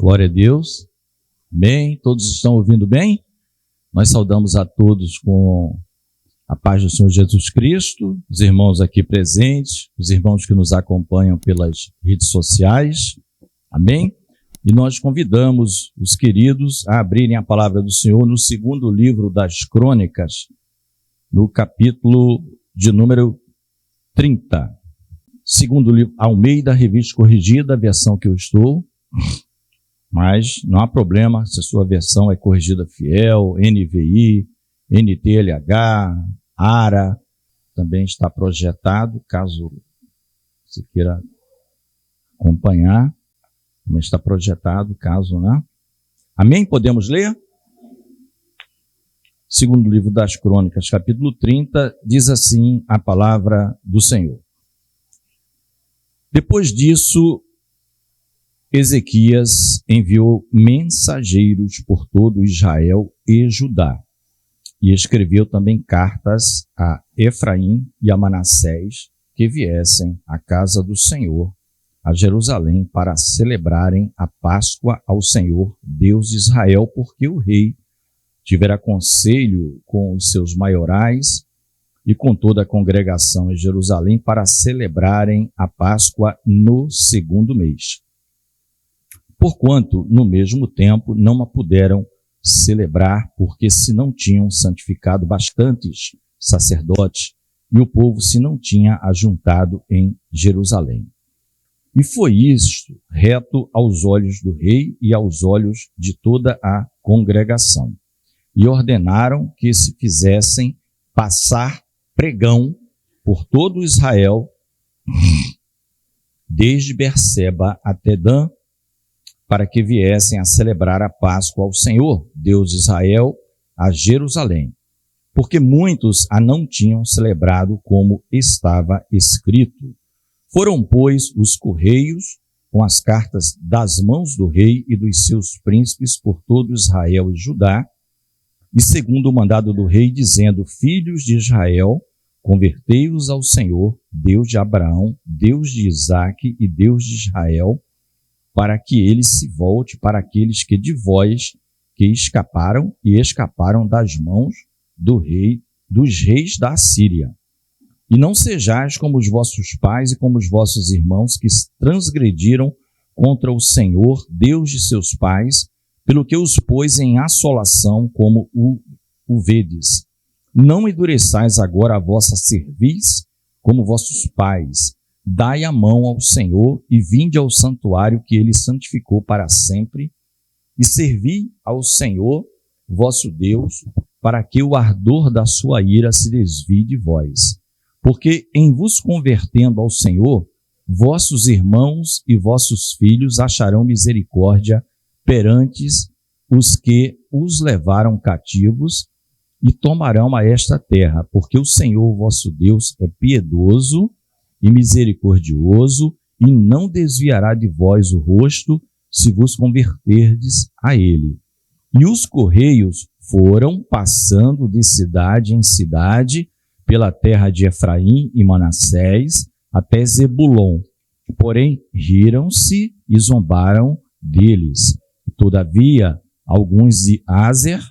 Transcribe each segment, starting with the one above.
Glória a Deus. Bem, todos estão ouvindo bem? Nós saudamos a todos com a paz do Senhor Jesus Cristo, os irmãos aqui presentes, os irmãos que nos acompanham pelas redes sociais. Amém? E nós convidamos os queridos a abrirem a palavra do Senhor no segundo livro das Crônicas, no capítulo de número 30. Segundo livro, Almeida, Revista Corrigida, a versão que eu estou. Mas não há problema se a sua versão é corrigida fiel, NVI, NTLH, ARA, também está projetado, caso você queira acompanhar, também está projetado, caso não. Amém? Podemos ler? Segundo livro das Crônicas, capítulo 30, diz assim a palavra do Senhor. Depois disso, Ezequias enviou mensageiros por todo Israel e Judá, e escreveu também cartas a Efraim e a Manassés que viessem à casa do Senhor, a Jerusalém, para celebrarem a Páscoa ao Senhor, Deus de Israel, porque o rei tivera conselho com os seus maiorais e com toda a congregação em Jerusalém para celebrarem a Páscoa no segundo mês. Porquanto, no mesmo tempo, não a puderam celebrar, porque se não tinham santificado bastantes sacerdotes, e o povo se não tinha ajuntado em Jerusalém. E foi isto reto aos olhos do rei e aos olhos de toda a congregação. E ordenaram que se fizessem passar pregão por todo Israel, desde Berseba até Dan, para que viessem a celebrar a Páscoa ao Senhor, Deus de Israel, a Jerusalém, porque muitos a não tinham celebrado como estava escrito. Foram, pois, os correios com as cartas das mãos do rei e dos seus príncipes por todo Israel e Judá, e segundo o mandado do rei, dizendo: filhos de Israel, convertei-vos ao Senhor, Deus de Abraão, Deus de Isaque e Deus de Israel, para que ele se volte para aqueles que de vós que escaparam e escaparam das mãos do rei, dos reis da Assíria. E não sejais como os vossos pais e como os vossos irmãos que transgrediram contra o Senhor, Deus de seus pais, pelo que os pôs em assolação, como o vedes. Não endureçais agora a vossa cerviz como vossos pais. Dai a mão ao Senhor e vinde ao santuário que ele santificou para sempre, e servi ao Senhor, vosso Deus, para que o ardor da sua ira se desvie de vós. Porque em vos convertendo ao Senhor, vossos irmãos e vossos filhos acharão misericórdia perante os que os levaram cativos e tomarão a esta terra, porque o Senhor vosso Deus é piedoso e misericordioso, e não desviará de vós o rosto, se vos converterdes a ele. E os correios foram passando de cidade em cidade, pela terra de Efraim e Manassés, até Zebulon. Porém, riram-se e zombaram deles. Todavia, alguns de Aser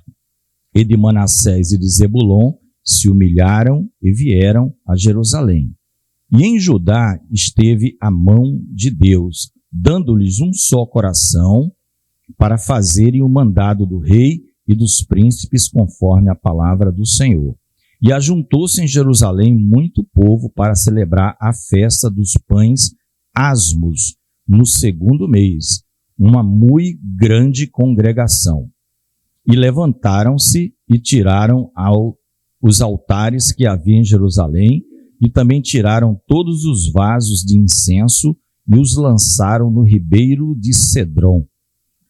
e de Manassés e de Zebulon se humilharam e vieram a Jerusalém. E em Judá esteve a mão de Deus, dando-lhes um só coração para fazerem o mandado do rei e dos príncipes conforme a palavra do Senhor. E ajuntou-se em Jerusalém muito povo para celebrar a festa dos pães asmos no segundo mês, uma muito grande congregação. E levantaram-se e tiraram os altares que havia em Jerusalém, e também tiraram todos os vasos de incenso e os lançaram no ribeiro de Cedron.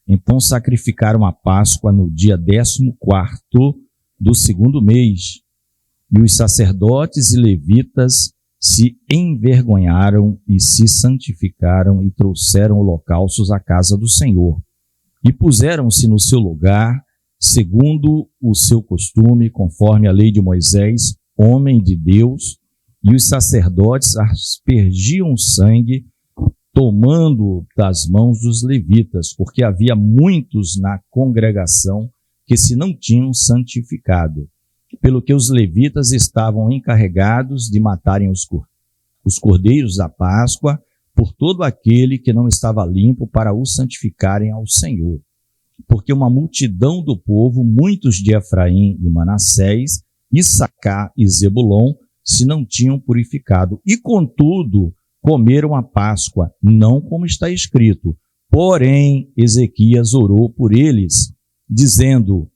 Então sacrificaram a Páscoa no dia 14º do segundo mês. E os sacerdotes e levitas se envergonharam e se santificaram e trouxeram holocaustos à casa do Senhor. E puseram-se no seu lugar, segundo o seu costume, conforme a lei de Moisés, homem de Deus, e os sacerdotes aspergiam sangue tomando das mãos dos levitas, porque havia muitos na congregação que se não tinham santificado, pelo que os levitas estavam encarregados de matarem os cordeiros da Páscoa por todo aquele que não estava limpo, para o santificarem ao Senhor. Porque uma multidão do povo, muitos de Efraim e Manassés, Issacar e Zebulon, se não tinham purificado, e contudo comeram a Páscoa, não como está escrito. Porém, Ezequias orou por eles, dizendo: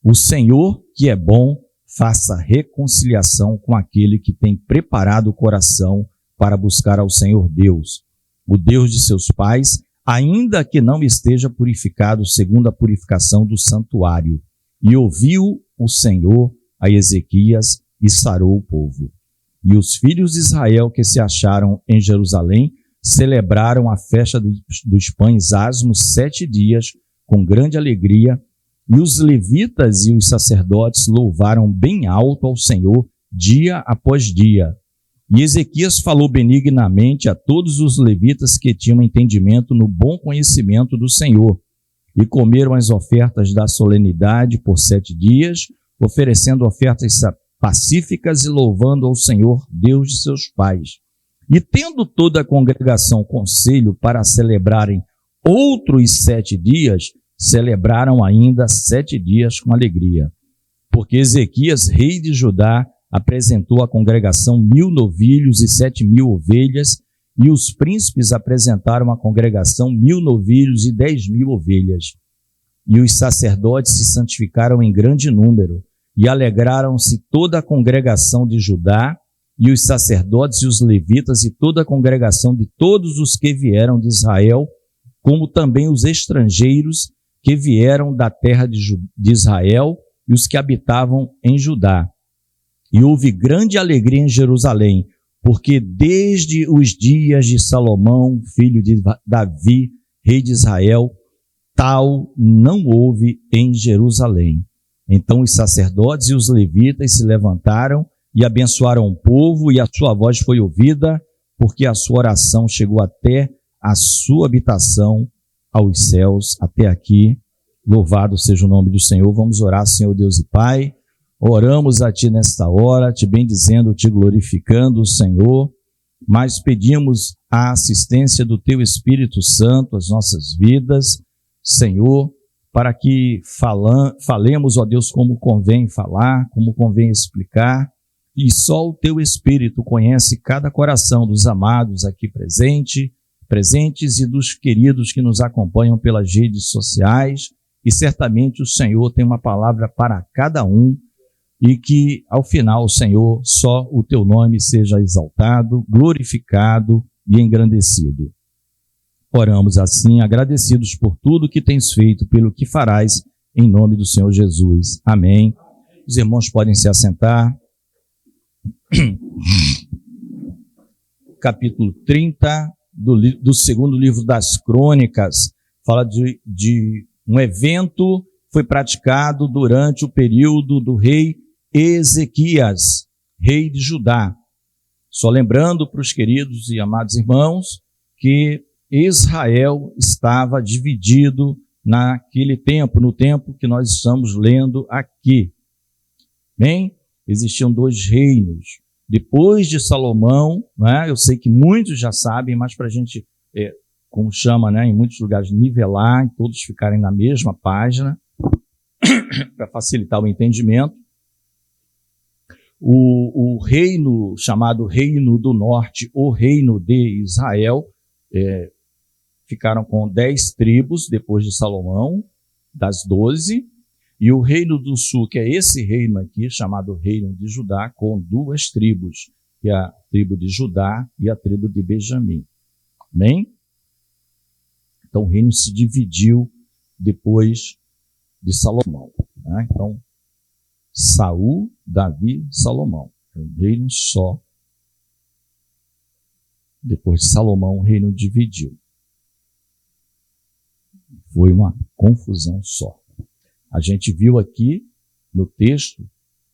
o Senhor, que é bom, faça reconciliação com aquele que tem preparado o coração para buscar ao Senhor Deus, o Deus de seus pais, ainda que não esteja purificado segundo a purificação do santuário. E ouviu o Senhor a Ezequias e sarou o povo. E os filhos de Israel que se acharam em Jerusalém celebraram a festa dos pães asmos 7 dias com grande alegria, e os levitas e os sacerdotes louvaram bem alto ao Senhor dia após dia. E Ezequias falou benignamente a todos os levitas que tinham entendimento no bom conhecimento do Senhor, e comeram as ofertas da solenidade por 7 dias, oferecendo ofertas pacíficas e louvando ao Senhor, Deus de seus pais. E tendo toda a congregação conselho para celebrarem outros 7 dias, celebraram ainda 7 dias com alegria. Porque Ezequias, rei de Judá, apresentou à congregação 1000 novilhos e 7.000 ovelhas, e os príncipes apresentaram à congregação 1000 novilhos e 10.000 ovelhas. E os sacerdotes se santificaram em grande número, e alegraram-se toda a congregação de Judá, e os sacerdotes e os levitas, e toda a congregação de todos os que vieram de Israel, como também os estrangeiros que vieram da terra de Israel, e os que habitavam em Judá. E houve grande alegria em Jerusalém, porque desde os dias de Salomão, filho de Davi, rei de Israel, tal não houve em Jerusalém. Então os sacerdotes e os levitas se levantaram e abençoaram o povo, e a sua voz foi ouvida, porque a sua oração chegou até a sua habitação aos céus. Até aqui, louvado seja o nome do Senhor. Vamos orar, Senhor Deus e Pai. Oramos a Ti nesta hora, Te bendizendo, Te glorificando, Senhor, mas pedimos a assistência do Teu Espírito Santo às nossas vidas, Senhor, para que falemos, ó Deus, como convém falar, como convém explicar, e só o Teu Espírito conhece cada coração dos amados aqui presentes e dos queridos que nos acompanham pelas redes sociais, e certamente o Senhor tem uma palavra para cada um, e que, ao final, Senhor, só o Teu nome seja exaltado, glorificado e engrandecido. Oramos assim, agradecidos por tudo que tens feito, pelo que farás, em nome do Senhor Jesus. Amém. Os irmãos podem se assentar. Capítulo 30 do segundo livro das Crônicas fala de um evento que foi praticado durante o período do rei Ezequias, rei de Judá. Só lembrando para os queridos e amados irmãos que Israel estava dividido naquele tempo, no tempo que nós estamos lendo aqui. Bem, existiam 2 reinos. Depois de Salomão, né, eu sei que muitos já sabem, mas para a gente, como chama, né, em muitos lugares, nivelar, e todos ficarem na mesma página, para facilitar o entendimento, o reino chamado Reino do Norte, ou Reino de Israel, ficaram com 10 tribos depois de Salomão, das 12, e o Reino do Sul, que é esse reino aqui, chamado Reino de Judá, com 2 tribos, que é a tribo de Judá e a tribo de Benjamim. Amém? Então o reino se dividiu depois de Salomão. Né? Então, Saul, Davi, Salomão. Um reino só. Depois de Salomão, o reino dividiu. Foi uma confusão só. A gente viu aqui no texto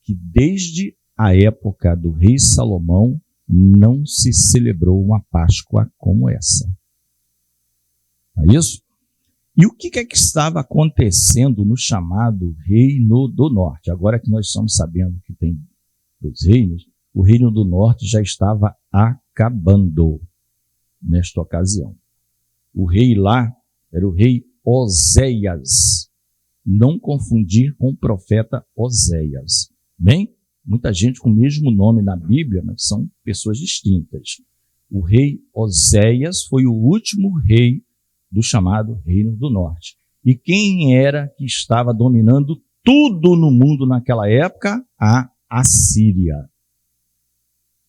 que desde a época do rei Salomão não se celebrou uma Páscoa como essa. Não é isso? E o que é que estava acontecendo no chamado Reino do Norte? Agora que nós estamos sabendo que tem dois reinos, o Reino do Norte já estava acabando nesta ocasião. O rei lá era o rei Oséias. Não confundir com o profeta Oséias. Bem, muita gente com o mesmo nome na Bíblia, mas são pessoas distintas. O rei Oséias foi o último rei do chamado Reino do Norte. E quem era que estava dominando tudo no mundo naquela época? A Assíria.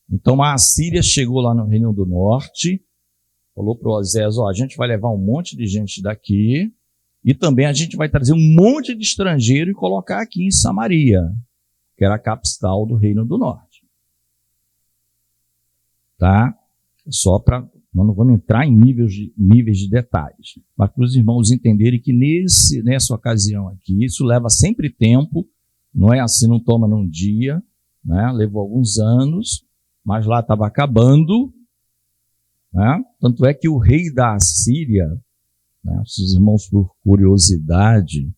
Então a Assíria chegou lá no Reino do Norte, falou para o Oséias, a gente vai levar um monte de gente daqui e também a gente vai trazer um monte de estrangeiro e colocar aqui em Samaria, que era a capital do Reino do Norte. Tá? Só para... Nós não vamos entrar em níveis de detalhes, mas para os irmãos entenderem que nessa ocasião aqui, isso leva sempre tempo, não é assim, não toma num dia, né? Levou alguns anos, mas lá estava acabando, né? Tanto é que o rei da Assíria, né? Se os irmãos por curiosidade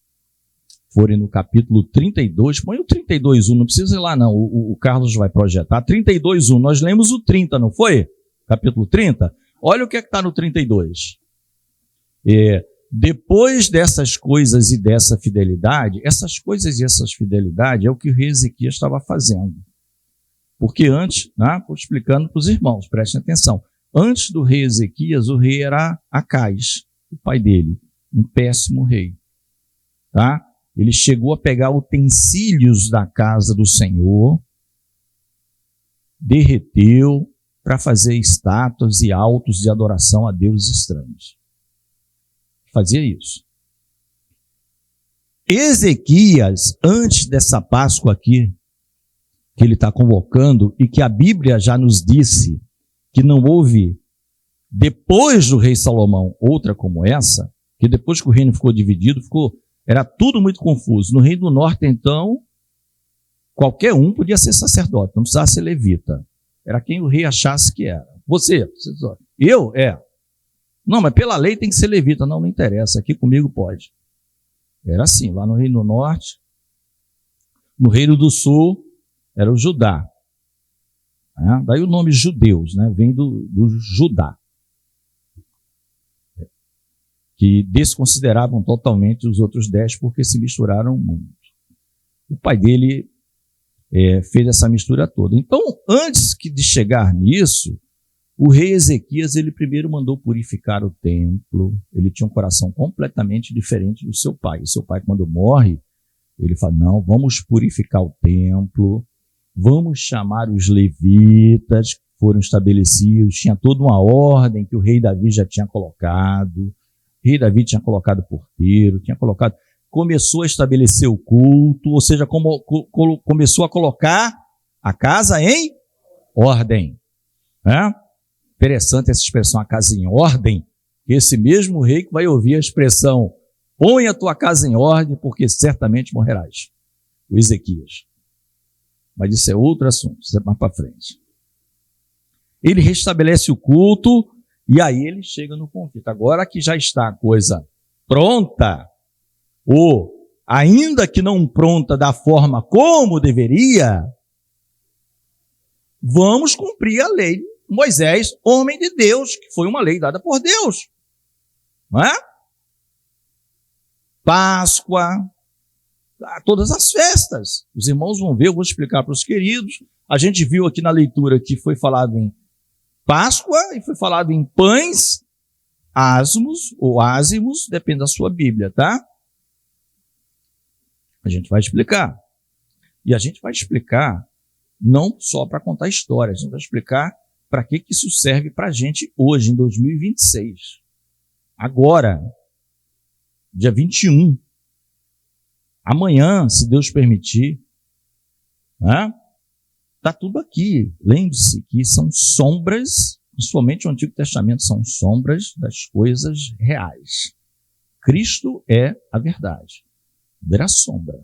forem no capítulo 32, põe o 32:1, não precisa ir lá não, o Carlos vai projetar, 32:1, nós lemos o 30, não foi? Capítulo 30, olha o que está no 32. Depois dessas coisas e dessa fidelidade, essas coisas e essas fidelidades é o que o rei Ezequias estava fazendo. Porque antes, né, estou explicando para os irmãos, prestem atenção, antes do rei Ezequias, o rei era Acais, o pai dele, um péssimo rei. Tá? Ele chegou a pegar utensílios da casa do Senhor, derreteu, para fazer estátuas e altos de adoração a deuses estranhos. Fazia isso. Ezequias, antes dessa Páscoa aqui, que ele está convocando, e que a Bíblia já nos disse que não houve, depois do rei Salomão, outra como essa, que depois que o reino ficou dividido, era tudo muito confuso. No Reino do Norte, então, qualquer um podia ser sacerdote, não precisava ser levita. Era quem o rei achasse que era. Você, eu? Não, mas pela lei tem que ser levita. Não interessa, aqui comigo pode. Era assim, lá no Reino do Norte. No Reino do Sul, era o Judá. Daí o nome judeus, né? Vem do Judá. Que desconsideravam totalmente os outros 10 porque se misturaram muito. O pai dele fez essa mistura toda. Então, antes de chegar nisso, o rei Ezequias, ele primeiro mandou purificar o templo. Ele tinha um coração completamente diferente do seu pai. O seu pai, quando morre, ele fala, não, vamos purificar o templo, vamos chamar os levitas, que foram estabelecidos, tinha toda uma ordem que o rei Davi já tinha colocado. O rei Davi tinha colocado porteiro, começou a estabelecer o culto, ou seja, começou a colocar a casa em ordem. Interessante essa expressão, a casa em ordem. Esse mesmo rei que vai ouvir a expressão, põe a tua casa em ordem, porque certamente morrerás. O Ezequias. Mas isso é outro assunto, isso é mais para frente. Ele restabelece o culto, e aí ele chega no conflito. Agora que já está a coisa pronta, ou ainda que não pronta da forma como deveria, vamos cumprir a lei. Moisés, homem de Deus, que foi uma lei dada por Deus. Não é? Páscoa, todas as festas. Os irmãos vão ver, eu vou explicar para os queridos. A gente viu aqui na leitura que foi falado em Páscoa e foi falado em pães, asmos ou ázimos, depende da sua Bíblia, tá? A gente vai explicar. E a gente vai explicar não só para contar histórias, a gente vai explicar para que isso serve para a gente hoje, em 2026. Agora, dia 21. Amanhã, se Deus permitir, está tudo aqui. Lembre-se que são sombras, principalmente o Antigo Testamento, são sombras das coisas reais. Cristo é a verdade. Ver a sombra.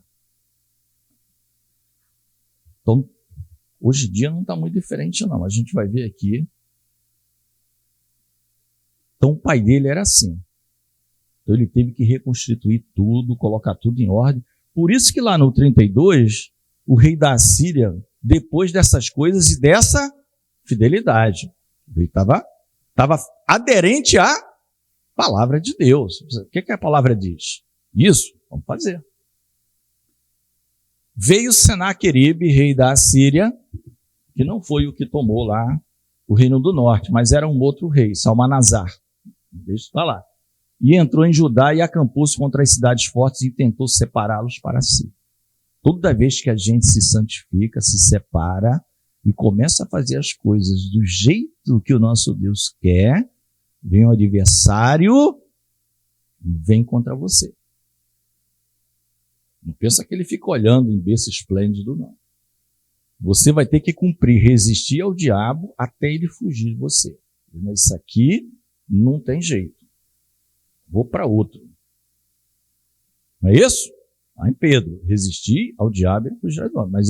Então, hoje em dia não está muito diferente, não. A gente vai ver aqui. Então, o pai dele era assim. Então ele teve que reconstituir tudo, colocar tudo em ordem. Por isso que lá no 32, o rei da Assíria, depois dessas coisas e dessa fidelidade, ele estava aderente à palavra de Deus. O que a palavra diz? Isso, vamos fazer. Veio Senaqueribe, rei da Assíria, que não foi o que tomou lá o reino do norte, mas era um outro rei, Salmanasar. Deixa eu falar. E entrou em Judá e acampou-se contra as cidades fortes e tentou separá-los para si. Toda vez que a gente se santifica, se separa e começa a fazer as coisas do jeito que o nosso Deus quer, vem o adversário e vem contra você. Não pensa que ele fica olhando em berço esplêndido, não. Você vai ter que cumprir, resistir ao diabo até ele fugir de você. Mas isso aqui não tem jeito. Vou para outro. Não é isso? Lá em Pedro, resistir ao diabo e fugir do homem. Mas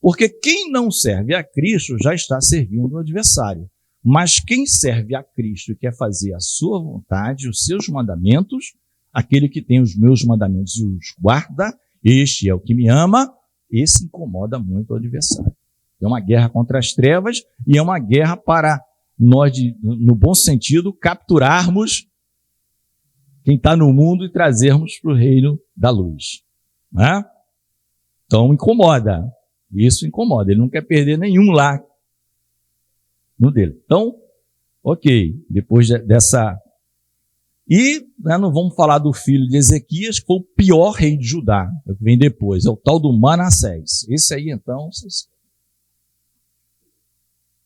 porque quem não serve a Cristo já está servindo o adversário. Mas quem serve a Cristo e quer fazer a sua vontade, os seus mandamentos, aquele que tem os meus mandamentos e os guarda, este é o que me ama, esse incomoda muito o adversário. É uma guerra contra as trevas e é uma guerra para nós, no bom sentido, capturarmos quem está no mundo e trazermos para o reino da luz. Né? Então incomoda. Isso incomoda. Ele não quer perder nenhum lá no dele. Então, ok. Depois dessa... E não vamos falar do filho de Ezequias, que foi o pior rei de Judá, que vem depois, é o tal do Manassés. Esse aí, então,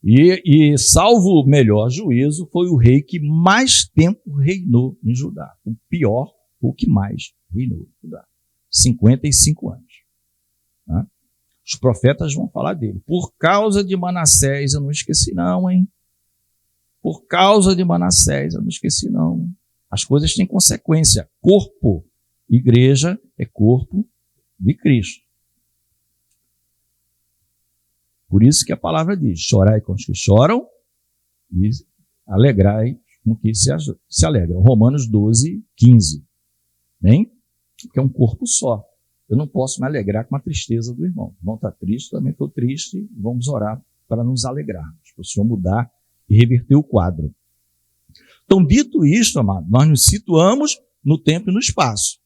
e salvo o melhor juízo, foi o rei que mais tempo reinou em Judá. O pior, o que mais reinou em Judá. 55 anos. Né? Os profetas vão falar dele. Por causa de Manassés, eu não esqueci não, hein? Por causa de Manassés, eu não esqueci não, hein? As coisas têm consequência. Corpo, igreja é corpo de Cristo. Por isso que a palavra diz, chorai com os que choram e alegrai com os que se alegram. Romanos 12, 15. Bem? Porque é um corpo só. Eu não posso me alegrar com a tristeza do irmão. O irmão está triste, também estou triste. Vamos orar para nos alegrarmos, para o Senhor mudar e reverter o quadro. Então, dito isto, amado, nós nos situamos no tempo e no espaço.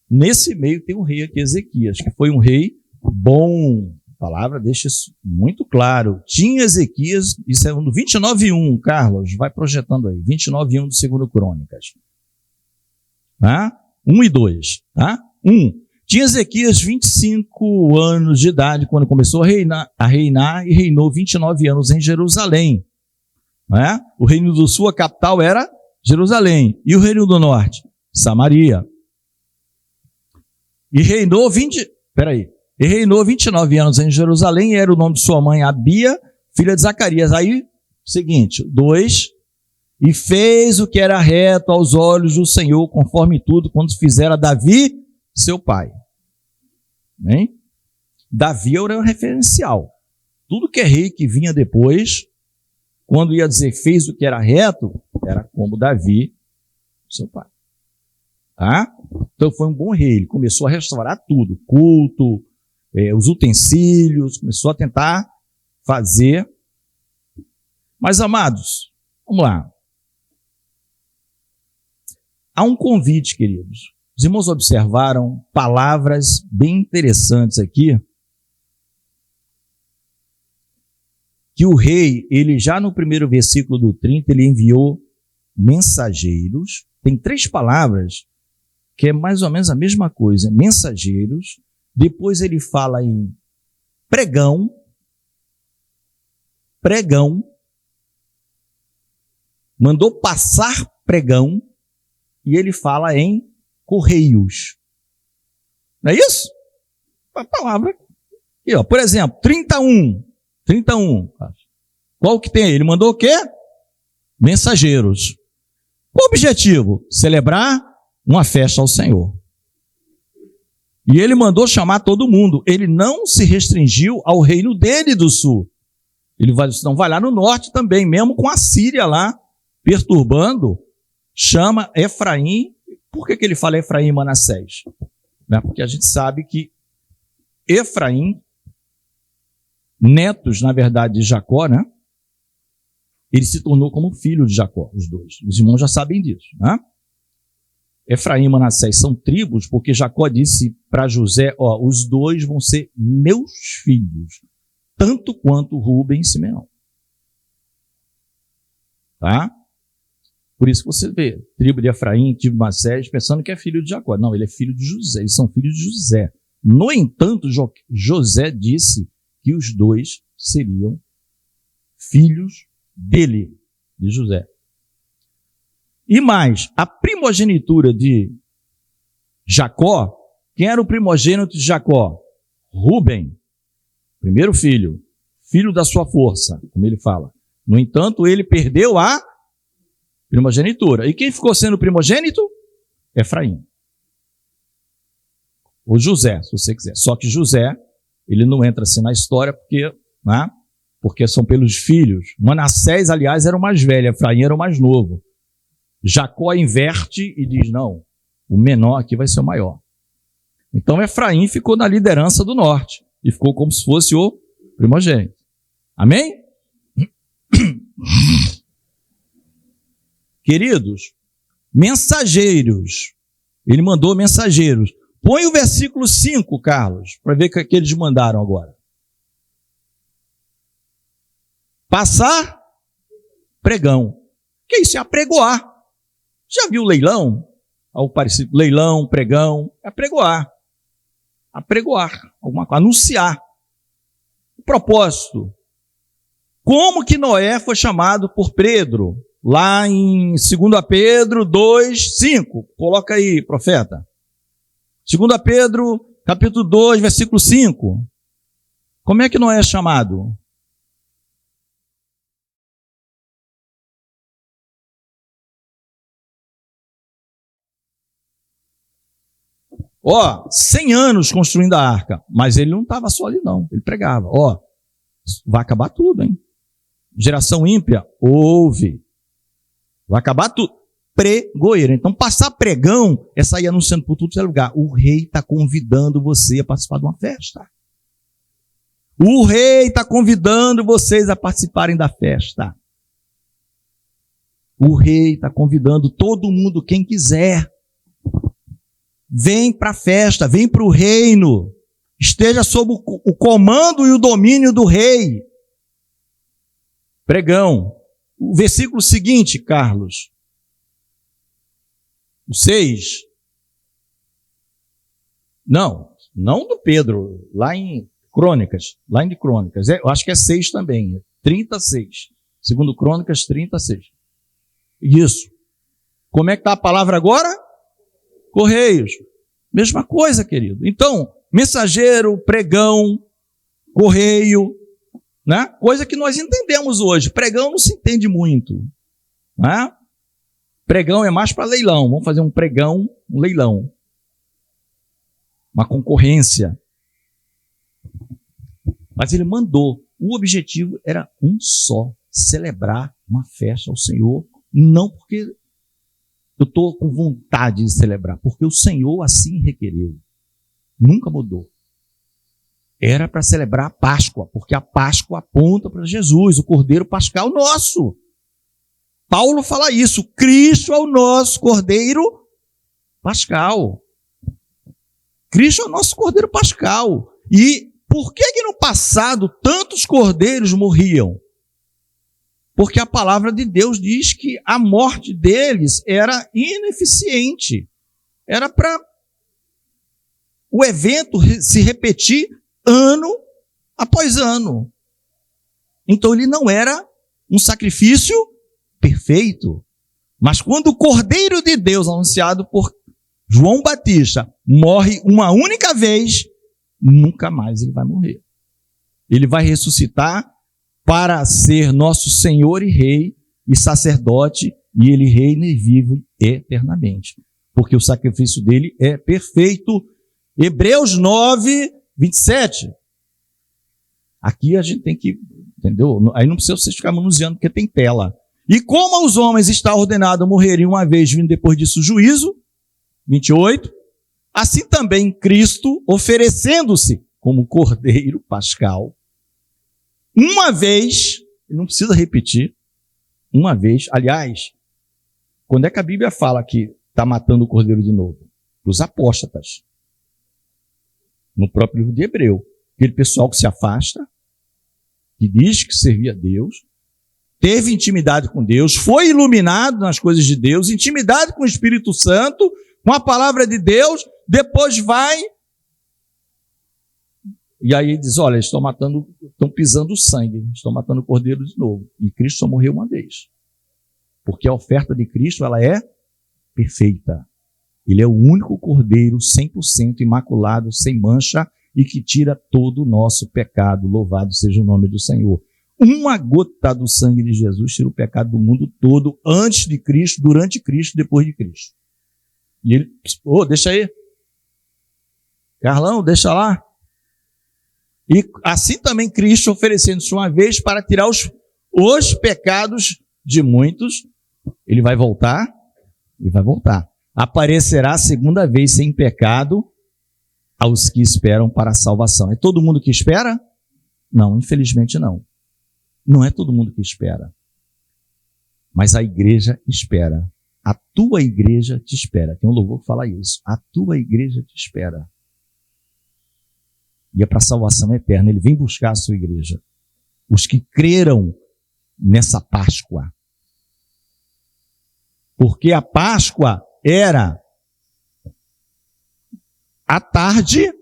Nesse meio tem um rei aqui, Ezequias, que foi um rei bom. A palavra deixa isso muito claro. Tinha Ezequias, isso é no 29:1, Carlos, vai projetando aí, 29:1 do 2 Crônicas. Tá? 1 e 2. Tá? 1. Tinha Ezequias 25 anos de idade quando começou a reinar e reinou 29 anos em Jerusalém. Né? O reino do sul, a capital era Jerusalém. E o reino do norte? Samaria. E reinou 29 anos em Jerusalém, e era o nome de sua mãe Abia, filha de Zacarias. Aí, seguinte, 2, e fez o que era reto aos olhos do Senhor, conforme tudo, quando fizera Davi, seu pai. Bem? Davi era um referencial. Tudo que é rei que vinha depois, quando ia dizer fez o que era reto, era como Davi, seu pai. Tá? Então foi um bom rei, ele começou a restaurar tudo, culto, os utensílios, começou a tentar fazer. Mas, amados, vamos lá. Há um convite, queridos. Os irmãos observaram palavras bem interessantes aqui, que o rei, ele já no primeiro versículo do 30, ele enviou mensageiros. Tem 3 palavras que é mais ou menos a mesma coisa, mensageiros. Depois ele fala em pregão, mandou passar pregão, e ele fala em correios. Não é isso? A palavra. E, ó, por exemplo, 31. Qual que tem aí? Ele mandou o quê? Mensageiros. Qual o objetivo? Celebrar uma festa ao Senhor. E ele mandou chamar todo mundo. Ele não se restringiu ao reino dele do sul. Ele vai lá no norte também, mesmo com a Síria lá, perturbando, chama Efraim, Por que ele fala Efraim e Manassés? Né? Porque a gente sabe que Efraim, netos, na verdade, de Jacó, né? Ele se tornou como filho de Jacó, os dois. Os irmãos já sabem disso, né? Efraim e Manassés são tribos, porque Jacó disse para José, os dois vão ser meus filhos, tanto quanto Rúben e Simeão. Tá? Por isso que você vê, tribo de Efraim, tribo de Manassés, pensando que é filho de Jacó. Não, ele é filho de José, eles são filhos de José. No entanto, José disse que os dois seriam filhos dele, de José. E mais, a primogenitura de Jacó, quem era o primogênito de Jacó? Rúben, primeiro filho, filho da sua força, como ele fala. No entanto, ele perdeu a primogenitura. E quem ficou sendo primogênito? Efraim. Ou José, se você quiser. Só que José, ele não entra assim na história porque, né? Porque são pelos filhos. Manassés, aliás, era o mais velho, Efraim era o mais novo. Jacó inverte e diz, não, o menor aqui vai ser o maior. Então Efraim ficou na liderança do norte e ficou como se fosse o primogênito. Amém? Queridos, mensageiros. Ele mandou mensageiros. Põe o versículo 5, Carlos, para ver o que eles mandaram agora. Passar pregão. Que isso? É apregoar. Já viu leilão? Algo parecido. Leilão, pregão. É apregoar. Apregoar. Alguma coisa. Anunciar. O propósito. Como que Noé foi chamado por Pedro? Lá em 2 Pedro 2, 5. Coloca aí, profeta. 2 Pedro, capítulo 2, versículo 5. Como é que Noé é chamado? Ó, 100 anos construindo a arca, mas ele não estava só ali não, ele pregava, ó, vai acabar tudo, hein? Geração ímpia, ouve, vai acabar tudo, pregoeiro. Então passar pregão é sair anunciando por tudo que é lugar. O rei está convidando você a participar de uma festa. O rei está convidando vocês a participarem da festa. O rei está convidando todo mundo, quem quiser. Vem para a festa, vem para o reino. Esteja sob o comando e o domínio do rei. Pregão. O versículo seguinte, Carlos. O 6. Não do Pedro, lá em Crônicas. Eu acho que é 6 também. 36. Segundo Crônicas, 36. Isso. Como é que está a palavra agora? Correios. Mesma coisa, querido. Então, mensageiro, pregão, correio, né? Coisa que nós entendemos hoje. Pregão não se entende muito, né? Pregão é mais para leilão. Vamos fazer um pregão, um leilão. Uma concorrência. Mas ele mandou. O objetivo era um só. Celebrar uma festa ao Senhor. Não porque eu estou com vontade de celebrar, porque o Senhor assim requeriu. Nunca mudou. Era para celebrar a Páscoa, porque a Páscoa aponta para Jesus, o Cordeiro Pascal nosso. Paulo fala isso, Cristo é o nosso Cordeiro Pascal. Cristo é o nosso Cordeiro Pascal. E por que no passado tantos cordeiros morriam? Porque a palavra de Deus diz que a morte deles era ineficiente. Era para o evento se repetir ano após ano. Então ele não era um sacrifício perfeito. Mas quando o Cordeiro de Deus, anunciado por João Batista, morre uma única vez, nunca mais ele vai morrer. Ele vai ressuscitar para ser nosso Senhor e Rei e sacerdote, e ele reina e vive eternamente. Porque o sacrifício dele é perfeito. Hebreus 9, 27. Aqui a gente tem que, entendeu? Aí não precisa vocês ficar manuseando, porque tem tela. E como aos homens está ordenado morrerem uma vez, vindo depois disso o juízo, 28. Assim também Cristo, oferecendo-se como cordeiro pascal, uma vez, não precisa repetir, uma vez, aliás, quando é que a Bíblia fala que está matando o cordeiro de novo? Os apóstatas. No próprio livro de Hebreu. Aquele pessoal que se afasta, que diz que servia a Deus, teve intimidade com Deus, foi iluminado nas coisas de Deus, intimidade com o Espírito Santo, com a palavra de Deus, depois vai, e aí diz, olha, estão pisando o sangue, estão matando o cordeiro de novo. E Cristo só morreu uma vez. Porque a oferta de Cristo, ela é perfeita. Ele é o único cordeiro 100% imaculado, sem mancha, e que tira todo o nosso pecado. Louvado seja o nome do Senhor. Uma gota do sangue de Jesus tira o pecado do mundo todo, antes de Cristo, durante Cristo, depois de Cristo. E ele, deixa aí. Carlão, deixa lá. E assim também Cristo, oferecendo-se uma vez para tirar os pecados de muitos. Ele vai voltar? Ele vai voltar. Aparecerá a segunda vez sem pecado aos que esperam para a salvação. É todo mundo que espera? Não, infelizmente não. Não é todo mundo que espera. Mas a igreja espera. A tua igreja te espera. Tem um louvor que fala isso. A tua igreja te espera. E é para a salvação eterna. Ele vem buscar a sua igreja. Os que creram nessa Páscoa. Porque a Páscoa era à tarde,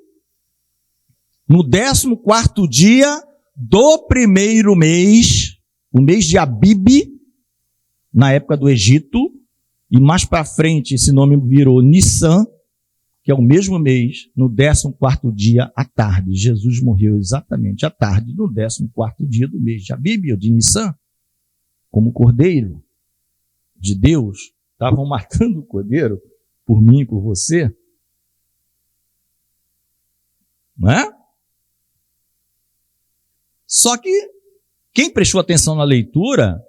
no 14º dia do primeiro mês, o mês de Abib, na época do Egito, e mais para frente esse nome virou Nissan, que é o mesmo mês, no 14º dia à tarde. Jesus morreu exatamente à tarde, no 14º dia do mês de Abib, ou de Nissan, como cordeiro de Deus. Estavam matando o cordeiro por mim e por você. Não é? Só que quem prestou atenção na leitura,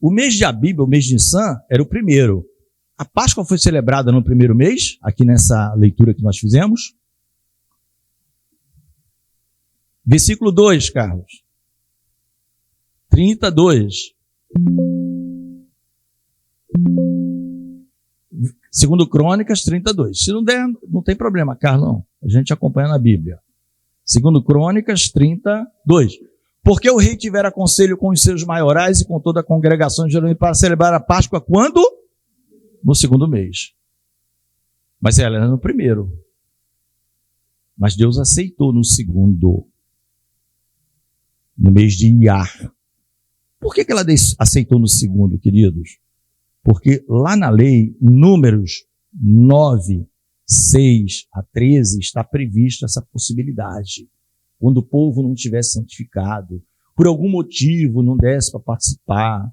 o mês de Abib, o mês de Nissan, era o primeiro. A Páscoa foi celebrada no primeiro mês, aqui nessa leitura que nós fizemos. Versículo 2, Carlos. 32. Segundo Crônicas 32. Se não der, não tem problema, Carlão. A gente acompanha na Bíblia. Segundo Crônicas 32. Porque o rei tivera conselho com os seus maiorais e com toda a congregação de Jerusalém para celebrar a Páscoa quando? No segundo mês. Mas ela era no primeiro. Mas Deus aceitou no segundo. No mês de Iar. Por que ela aceitou no segundo, queridos? Porque lá na lei, Números 9, 6 a 13, está prevista essa possibilidade. Quando o povo não tivesse santificado, por algum motivo não desse para participar.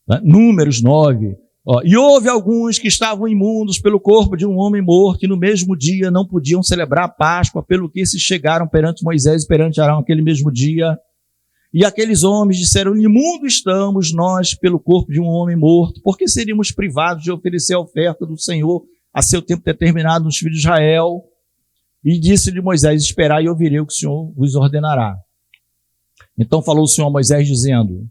Né? Números 9. E houve alguns que estavam imundos pelo corpo de um homem morto e no mesmo dia não podiam celebrar a Páscoa, pelo que se chegaram perante Moisés e perante Arão aquele mesmo dia. E aqueles homens disseram, imundo estamos nós pelo corpo de um homem morto, porque seríamos privados de oferecer a oferta do Senhor a seu tempo determinado nos filhos de Israel. E disse-lhe Moisés, esperai e ouvirei o que o Senhor vos ordenará. Então falou o Senhor a Moisés dizendo,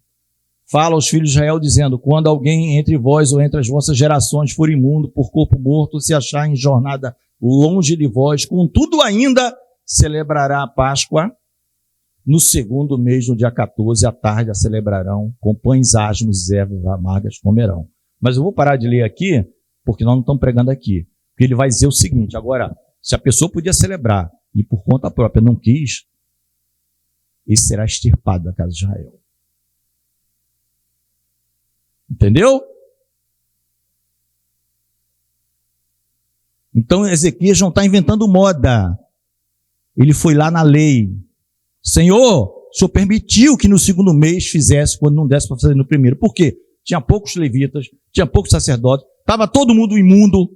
fala aos filhos de Israel dizendo, quando alguém entre vós ou entre as vossas gerações for imundo por corpo morto, se achar em jornada longe de vós, contudo ainda celebrará a Páscoa. No segundo mês, no dia 14, à tarde, a celebrarão, com pães asmos e ervas amargas comerão. Mas eu vou parar de ler aqui, porque nós não estamos pregando aqui. Porque ele vai dizer o seguinte, agora, se a pessoa podia celebrar e por conta própria não quis, esse será extirpado da casa de Israel. Entendeu? Então Ezequias não está inventando moda. Ele foi lá na lei. Senhor, o Senhor permitiu que no segundo mês fizesse quando não desse para fazer no primeiro. Por quê? Tinha poucos levitas, tinha poucos sacerdotes, estava todo mundo imundo.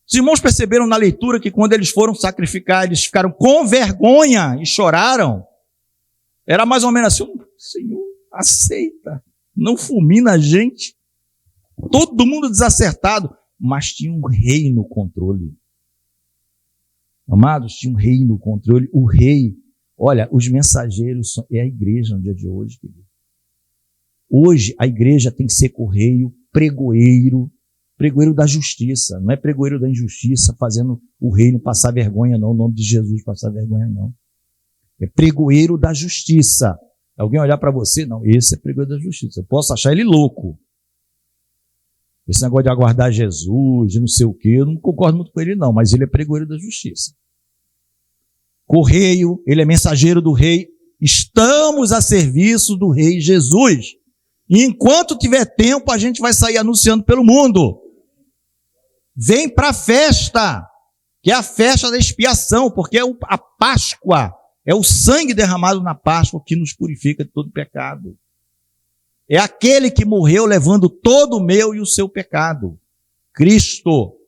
Os irmãos perceberam na leitura que quando eles foram sacrificar, eles ficaram com vergonha e choraram. Era mais ou menos assim, Senhor, aceita, não fulmina a gente. Todo mundo desacertado. mas tinha um rei no controle. Amados, tinha um rei no controle. O rei, olha, os mensageiros é a igreja no dia de hoje, querido. Hoje a igreja tem que ser correio, pregoeiro da justiça, não é pregoeiro da injustiça, fazendo o reino passar vergonha, não, o nome de Jesus passar vergonha, não. É pregoeiro da justiça. Alguém olhar para você, não, esse é pregoeiro da justiça. Eu posso achar ele louco. Esse negócio de aguardar Jesus, de não sei o quê, eu não concordo muito com ele, não, mas ele é pregoeiro da justiça. Correio, ele é mensageiro do rei. Estamos a serviço do rei Jesus. E enquanto tiver tempo, a gente vai sair anunciando pelo mundo. Vem para a festa, que é a festa da expiação, porque é a Páscoa, é o sangue derramado na Páscoa que nos purifica de todo pecado. É aquele que morreu levando todo o meu e o seu pecado. Cristo.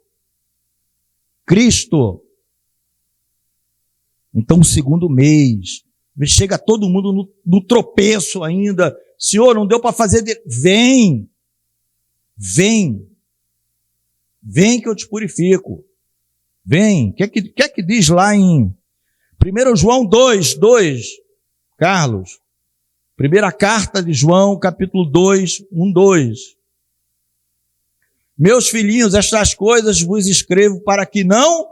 Então, o segundo mês, chega todo mundo no tropeço ainda. Senhor, não deu para fazer. Vem que eu te purifico. Vem. O que é que diz lá em 1 João 2, Carlos? Primeira carta de João, capítulo 2, 1, 2. Meus filhinhos, estas coisas vos escrevo para que não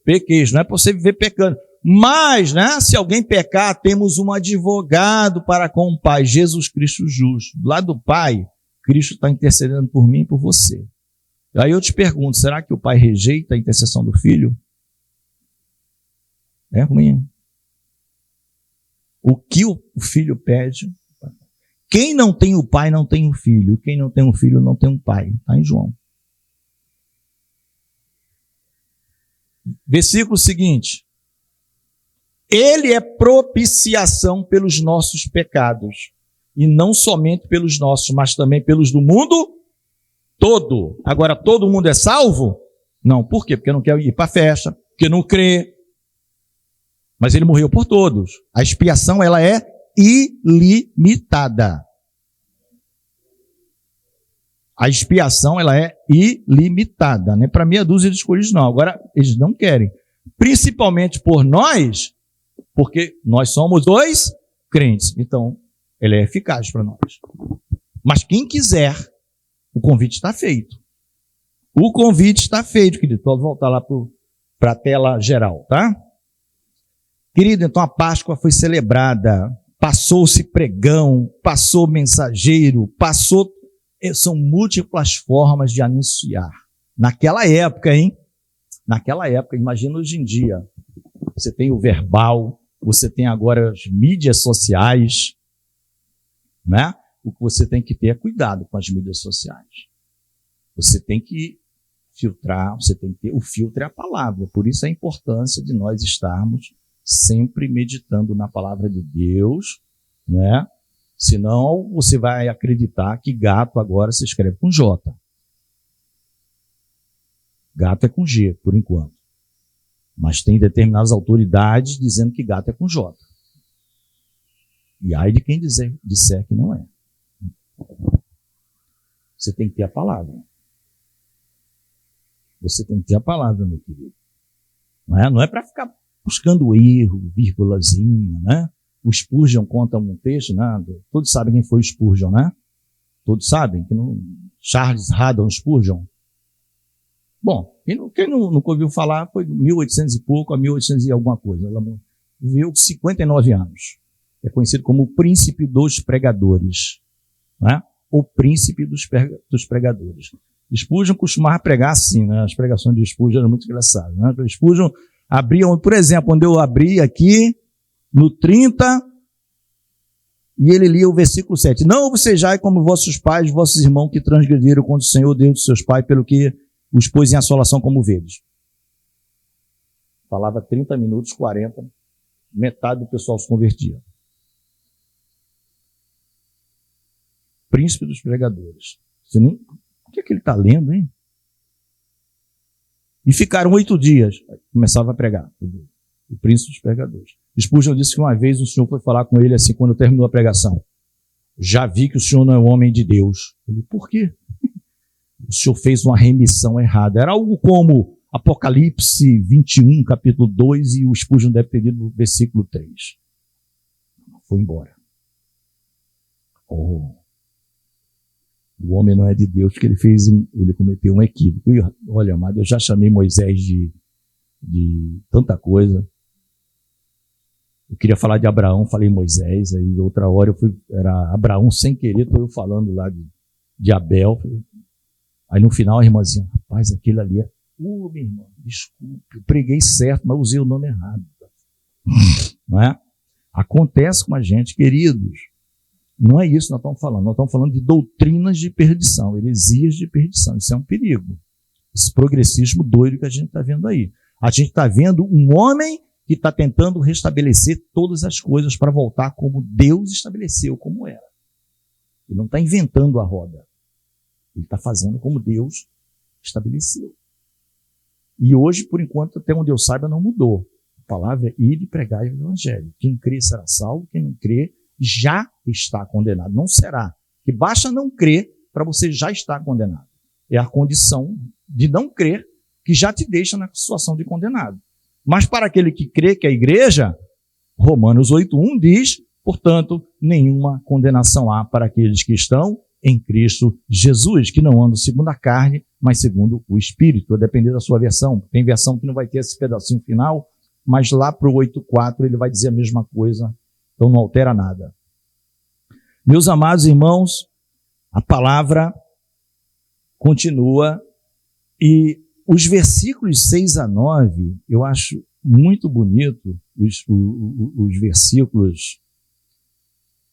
pequeis. Não é para você viver pecando. Mas, se alguém pecar, temos um advogado para com o Pai, Jesus Cristo justo. Do lado do Pai, Cristo está intercedendo por mim e por você. Aí eu te pergunto, será que o Pai rejeita a intercessão do Filho? É ruim. O que o Filho pede? Quem não tem o Pai não tem o Filho. Quem não tem o Filho não tem o Pai. Está em João. Versículo seguinte. Ele é propiciação pelos nossos pecados. E não somente pelos nossos, mas também pelos do mundo todo. Agora, todo mundo é salvo? Não. Por quê? Porque não quer ir para a festa, porque não crê. Mas ele morreu por todos. A expiação, ela é ilimitada. A expiação, ela é ilimitada. Não é para meia dúzia de escolhidos, não. Agora, eles não querem. Principalmente por nós, porque nós somos dois crentes. Então, ele é eficaz para nós. Mas quem quiser, o convite está feito. O convite está feito, querido. Pode voltar lá para a tela geral, tá? Querido, então a Páscoa foi celebrada, passou-se pregão, passou mensageiro, são múltiplas formas de anunciar. Naquela época, imagina hoje em dia, você tem o verbal, você tem agora as mídias sociais, né? O que você tem que ter é cuidado com as mídias sociais. Você tem que filtrar, você tem que ter, o filtro é a palavra, por isso a importância de nós estarmos sempre meditando na palavra de Deus, né? Senão você vai acreditar que gato agora se escreve com J. Gato é com G, por enquanto. Mas tem determinadas autoridades dizendo que gato é com J. E ai de quem disser que não é. Você tem que ter a palavra. Você tem que ter a palavra, meu querido. Não é para ficar buscando erro, vírgulazinha, né? O Spurgeon conta um texto, né? Todos sabem quem foi o Spurgeon, né? Todos sabem? Charles Haddon Spurgeon. Bom, quem nunca ouviu falar foi 1800 e pouco a 1800 e alguma coisa. Ela viveu 59 anos. É conhecido como o príncipe dos pregadores, né? O príncipe dos pregadores. Spurgeon costumava pregar assim, né? As pregações de Spurgeon eram muito engraçadas, né? Spurgeon abria, por exemplo, onde eu abri aqui, no 30, e ele lia o versículo 7. Não vos sejais como vossos pais, vossos irmãos que transgrediram contra o Senhor Deus dos seus pais, pelo que os pôs em assolação como ovelhas. Falava 30 minutos, 40, metade do pessoal se convertia. Príncipe dos pregadores. O que é que ele está lendo, hein? E ficaram 8 dias. Começava a pregar. O príncipe dos pregadores. Spurgeon disse que uma vez o Senhor foi falar com ele assim, quando terminou a pregação. Já vi que o Senhor não é um homem de Deus. Eu falei, por quê? o senhor fez uma remissão errada. Era algo como Apocalipse 21, capítulo 2, e o Spurgeon deve ter lido no versículo 3. Foi embora. Oh. O homem não é de Deus, porque ele cometeu um equívoco. E, olha, amado, eu já chamei Moisés de tanta coisa. Eu queria falar de Abraão, falei Moisés, aí outra hora era Abraão sem querer, estou eu falando lá de Abel. Aí no final a irmãzinha, rapaz, aquilo ali é... minha irmã, desculpe, eu preguei certo, mas usei o nome errado. Não é? Acontece com a gente, queridos. Não é isso que nós estamos falando. Nós estamos falando de doutrinas de perdição, heresias de perdição. Isso é um perigo. Esse progressismo doido que a gente está vendo aí. A gente está vendo um homem que está tentando restabelecer todas as coisas para voltar como Deus estabeleceu, como era. Ele não está inventando a roda. Ele está fazendo como Deus estabeleceu. E hoje, por enquanto, até onde eu saiba, não mudou. A palavra é ir e pregar o evangelho. Quem crê será salvo, quem não crê já está condenado. Não será. Que basta não crer para você já estar condenado. É a condição de não crer que já te deixa na situação de condenado. Mas para aquele que crê que é a igreja, Romanos 8:1 diz, portanto, nenhuma condenação há para aqueles que estão em Cristo Jesus, que não andam segundo a carne, mas segundo o Espírito. A depender da sua versão. Tem versão que não vai ter esse pedacinho final, mas lá para o 8:4 ele vai dizer a mesma coisa. Então não altera nada. Meus amados irmãos, a palavra continua e os versículos 6 a 9, eu acho muito bonito, os versículos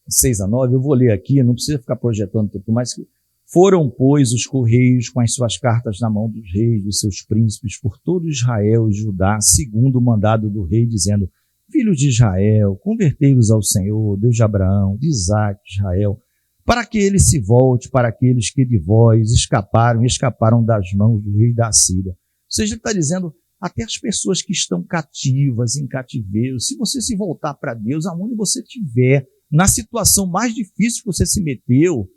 6 a 9, eu vou ler aqui, não precisa ficar projetando tempo, mas foram, pois, os correios com as suas cartas na mão dos reis, dos seus príncipes, por todo Israel e Judá, segundo o mandado do rei, dizendo: filhos de Israel, convertei-vos ao Senhor, Deus de Abraão, de Isaque, de Israel, para que ele se volte para aqueles que de vós escaparam das mãos do rei da Assíria. Ou seja, ele está dizendo, até as pessoas que estão cativas, em cativeiro, se você se voltar para Deus, aonde você estiver, na situação mais difícil que você se meteu,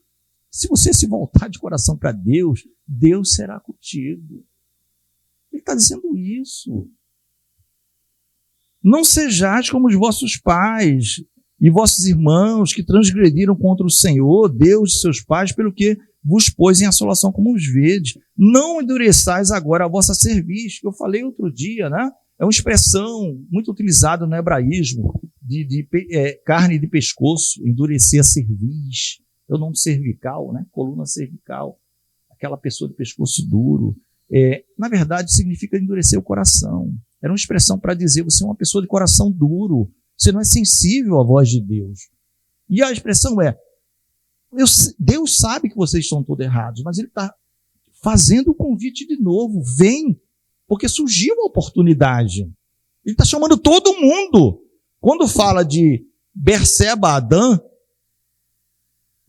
se você se voltar de coração para Deus, Deus será contigo. Ele está dizendo isso. Não sejais como os vossos pais e vossos irmãos que transgrediram contra o Senhor, Deus de seus pais, pelo que vos pôs em assolação como os vedes. Não endureçais agora a vossa cerviz, que eu falei outro dia, né? É uma expressão muito utilizada no hebraísmo, de carne de pescoço, endurecer a cerviz. É o nome cervical, né? Coluna cervical. Aquela pessoa de pescoço duro. Na verdade, significa endurecer o coração. Era uma expressão para dizer, você é uma pessoa de coração duro, você não é sensível à voz de Deus. E a expressão é, Deus sabe que vocês estão todos errados, mas Ele está fazendo o convite de novo, vem, porque surgiu a oportunidade. Ele está chamando todo mundo. Quando fala de Berseba a Adã,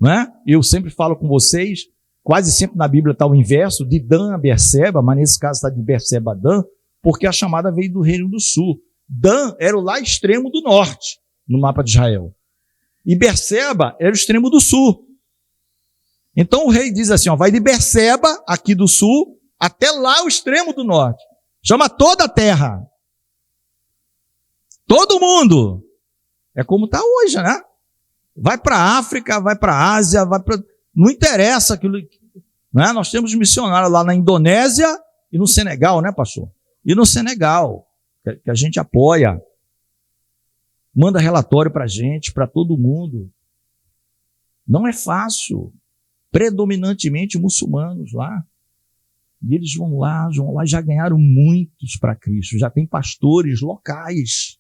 né? Eu sempre falo com vocês, quase sempre na Bíblia está o inverso, de Dan a Berseba, mas nesse caso está de Berseba a Dan, porque a chamada veio do Reino do Sul. Dan era o lá extremo do norte, no mapa de Israel. E Berseba era o extremo do sul. Então o rei diz assim, vai de Berseba, aqui do sul, até lá o extremo do norte. Chama toda a terra. Todo mundo. É como está hoje, né? Vai para a África, vai para a Ásia, não interessa aquilo. Né? Nós temos missionários lá na Indonésia e no Senegal, né, pastor? E no Senegal, que a gente apoia, manda relatório para a gente, para todo mundo. Não é fácil. Predominantemente muçulmanos lá. E eles vão lá, já ganharam muitos para Cristo. Já tem pastores locais.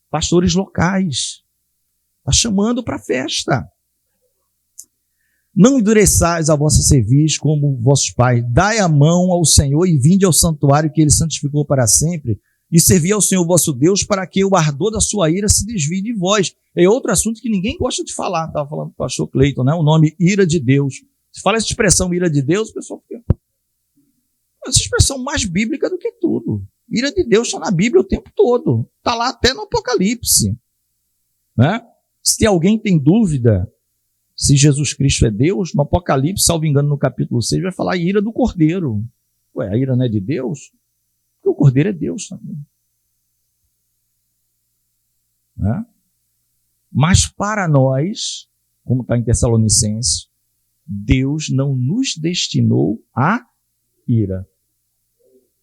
Pastores locais. Está chamando para a festa. Não endureçais a vossa cerviz como vossos pais. Dai a mão ao Senhor e vinde ao santuário que Ele santificou para sempre. E servi ao Senhor vosso Deus para que o ardor da sua ira se desvie de vós. É outro assunto que ninguém gosta de falar. Estava falando com o pastor Cleiton, né? O nome ira de Deus. Se fala essa expressão ira de Deus, o pessoal fica... Essa expressão mais bíblica do que tudo. Ira de Deus está na Bíblia o tempo todo. Está lá até no Apocalipse. Né? Se alguém tem dúvida, Se Jesus Cristo é Deus, no Apocalipse, salvo engano, no capítulo 6, vai falar a ira do Cordeiro. Ué, a ira não é de Deus? Porque o Cordeiro é Deus também. Né? Mas para nós, como está em Tessalonicenses, Deus não nos destinou à ira.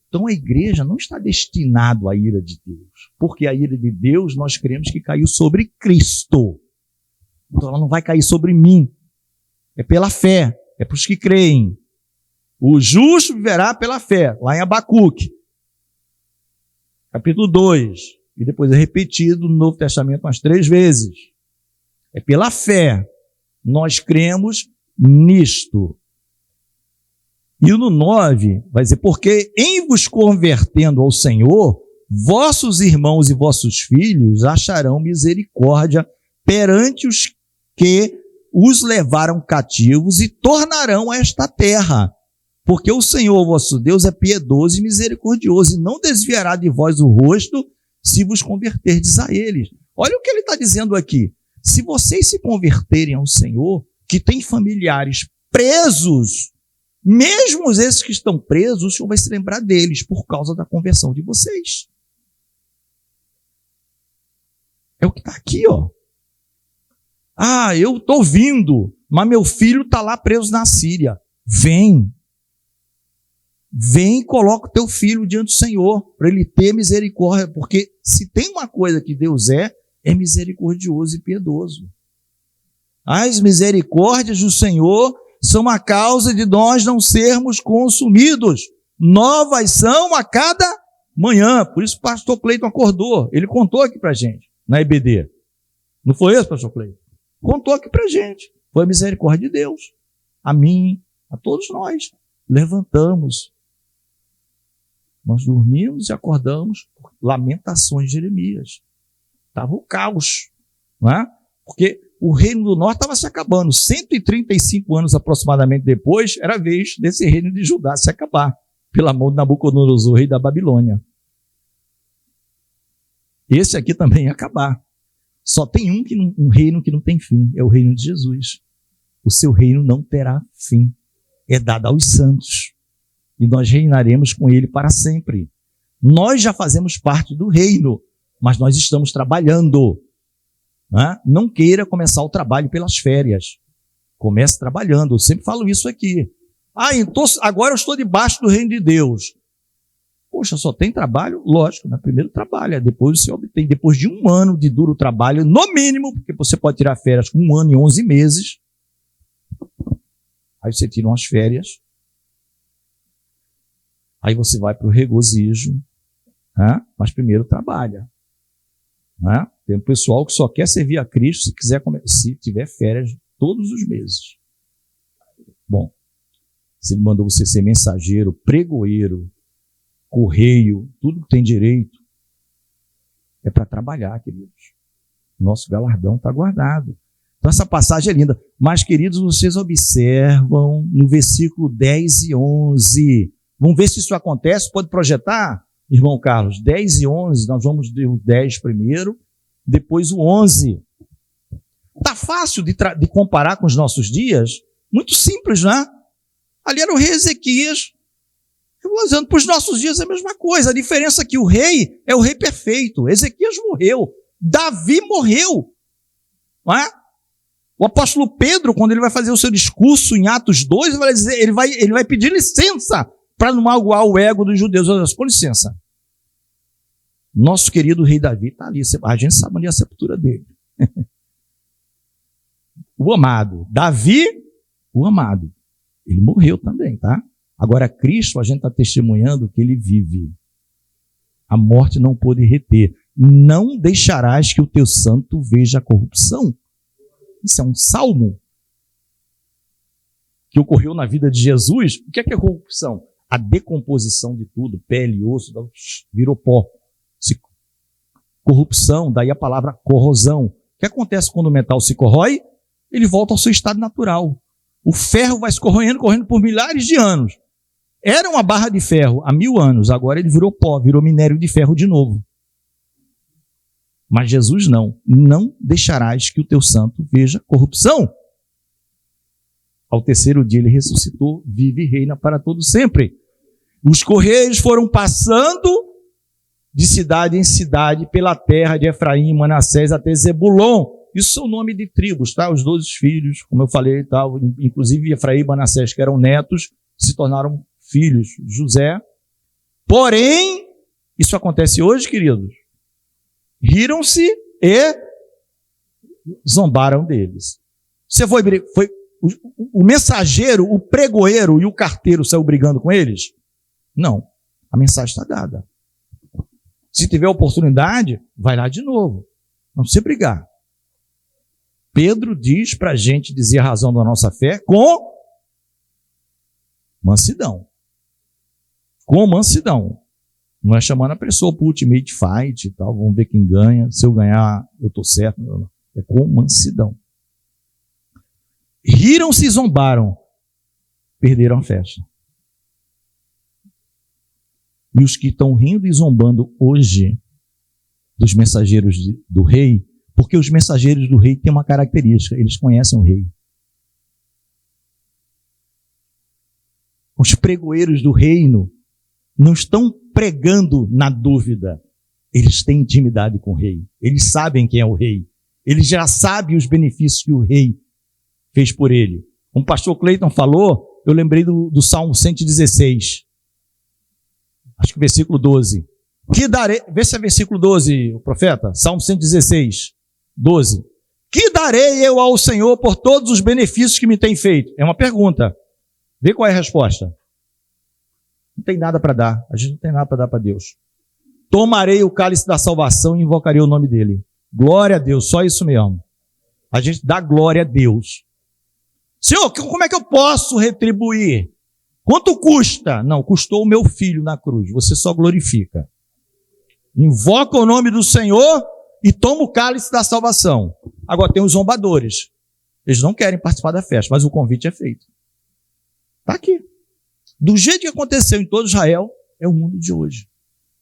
Então a igreja não está destinada à ira de Deus, porque a ira de Deus nós cremos que caiu sobre Cristo. Então ela não vai cair sobre mim. É pela fé, é para os que creem. O justo viverá pela fé, lá em Abacuque, capítulo 2, e depois é repetido no Novo Testamento umas 3 vezes. É pela fé, nós cremos nisto. E no 9 vai dizer, porque em vos convertendo ao Senhor, vossos irmãos e vossos filhos acharão misericórdia perante os que os levaram cativos e tornarão a esta terra. Porque o Senhor vosso Deus é piedoso e misericordioso, e não desviará de vós o rosto se vos converterdes a ele. Olha o que ele está dizendo aqui. Se vocês se converterem ao Senhor, que tem familiares presos, mesmo esses que estão presos, o Senhor vai se lembrar deles por causa da conversão de vocês. É o que está aqui, ó. Ah, eu estou vindo, mas meu filho está lá preso na Síria. Vem e coloca o teu filho diante do Senhor, para ele ter misericórdia, porque se tem uma coisa que Deus é misericordioso e piedoso. As misericórdias do Senhor são a causa de nós não sermos consumidos. Novas são a cada manhã. Por isso o pastor Cleiton acordou. Ele contou aqui para a gente, na EBD. Não foi isso, pastor Cleiton? Contou aqui para a gente. Foi a misericórdia de Deus. A mim, a todos nós. Levantamos. Nós dormimos e acordamos por lamentações de Jeremias. Estava o caos. Não é? Porque o reino do norte estava se acabando. 135 anos aproximadamente depois, era a vez desse reino de Judá se acabar, pela mão de Nabucodonosor, rei da Babilônia. Esse aqui também ia acabar. Só tem um reino que não tem fim, é o reino de Jesus. O seu reino não terá fim. É dado aos santos. E nós reinaremos com ele para sempre. Nós já fazemos parte do reino, mas nós estamos trabalhando. Não queira começar o trabalho pelas férias. Comece trabalhando. Eu sempre falo isso aqui. Então agora eu estou debaixo do reino de Deus. Poxa, só tem trabalho? Lógico, primeiro trabalha, depois você obtém. Depois de 1 ano de duro trabalho, no mínimo, porque você pode tirar férias com 1 ano e 11 meses. Aí você tira umas férias. Aí você vai para o regozijo. Mas primeiro trabalha. Tem um pessoal que só quer servir a Cristo se tiver férias todos os meses. Bom, se ele mandou você ser mensageiro, pregoeiro, correio, tudo que tem direito, é para trabalhar, queridos. Nosso galardão está guardado. Então essa passagem é linda. Mas, queridos, vocês observam no versículo 10 e 11. Vamos ver se isso acontece. Pode projetar, irmão Carlos? 10 e 11, nós vamos ver o 10 primeiro, depois o 11. Está fácil de comparar com os nossos dias? Muito simples, né? Ali era o rei Ezequias. Eu vou dizendo, para os nossos dias é a mesma coisa. A diferença é que o rei é o rei perfeito. Ezequias morreu. Davi morreu. Não é? O apóstolo Pedro, quando ele vai fazer o seu discurso em Atos 2, ele vai pedir licença para não magoar o ego dos judeus. Com licença. Nosso querido rei Davi está ali. A gente sabe onde é a sepultura dele. O amado. Davi, o amado. Ele morreu também, tá? Agora, Cristo, a gente está testemunhando que ele vive. A morte não pôde reter. Não deixarás que o teu santo veja a corrupção. Isso é um salmo que ocorreu na vida de Jesus. O que é corrupção? A decomposição de tudo, pele, osso, virou pó. Corrupção, daí a palavra corrosão. O que acontece quando o metal se corrói? Ele volta ao seu estado natural. O ferro vai se corroendo por milhares de anos. Era uma barra de ferro há 1000 anos, agora ele virou pó, virou minério de ferro de novo. Mas Jesus não deixarás que o teu santo veja corrupção. Ao terceiro dia ele ressuscitou, vive e reina para todo sempre. Os correios foram passando de cidade em cidade pela terra de Efraim, Manassés até Zebulon. Isso são nome de tribos, tá? Os 12 filhos, como eu falei, tal, inclusive Efraim e Manassés, que eram netos, se tornaram filhos de José. Porém, isso acontece hoje, queridos. Riram-se e zombaram deles. Você foi o mensageiro, o pregoeiro e o carteiro saiu brigando com eles? Não. A mensagem está dada. Se tiver oportunidade, vai lá de novo. Não precisa brigar. Pedro diz para a gente dizer a razão da nossa fé com mansidão. Com mansidão. Não é chamando a pessoa para o ultimate fight e tal, vamos ver quem ganha. Se eu ganhar, eu estou certo. Não. É com mansidão. Riram-se e zombaram. Perderam a festa. E os que estão rindo e zombando hoje dos mensageiros do rei, porque os mensageiros do rei têm uma característica, eles conhecem o rei. Os pregoeiros do reino não estão pregando na dúvida, eles têm intimidade com o rei, eles sabem quem é o rei, eles já sabem os benefícios que o rei fez por ele. Como o pastor Cleiton falou, eu lembrei do Salmo 116, acho que o versículo 12. Que darei, vê se é versículo 12, o profeta, Salmo 116, 12. Que darei eu ao Senhor por todos os benefícios que me tem feito? É uma pergunta. Vê qual é a resposta. Não tem nada para dar. A gente não tem nada para dar para Deus. Tomarei o cálice da salvação e invocarei o nome dele. Glória a Deus, só isso mesmo. A gente dá glória a Deus. Senhor, como é que eu posso retribuir? Quanto custa? Não, custou o meu filho na cruz. Você só glorifica. Invoca o nome do Senhor e toma o cálice da salvação. Agora tem os zombadores. Eles não querem participar da festa, mas o convite é feito. Está aqui. Do jeito que aconteceu em todo Israel, é o mundo de hoje.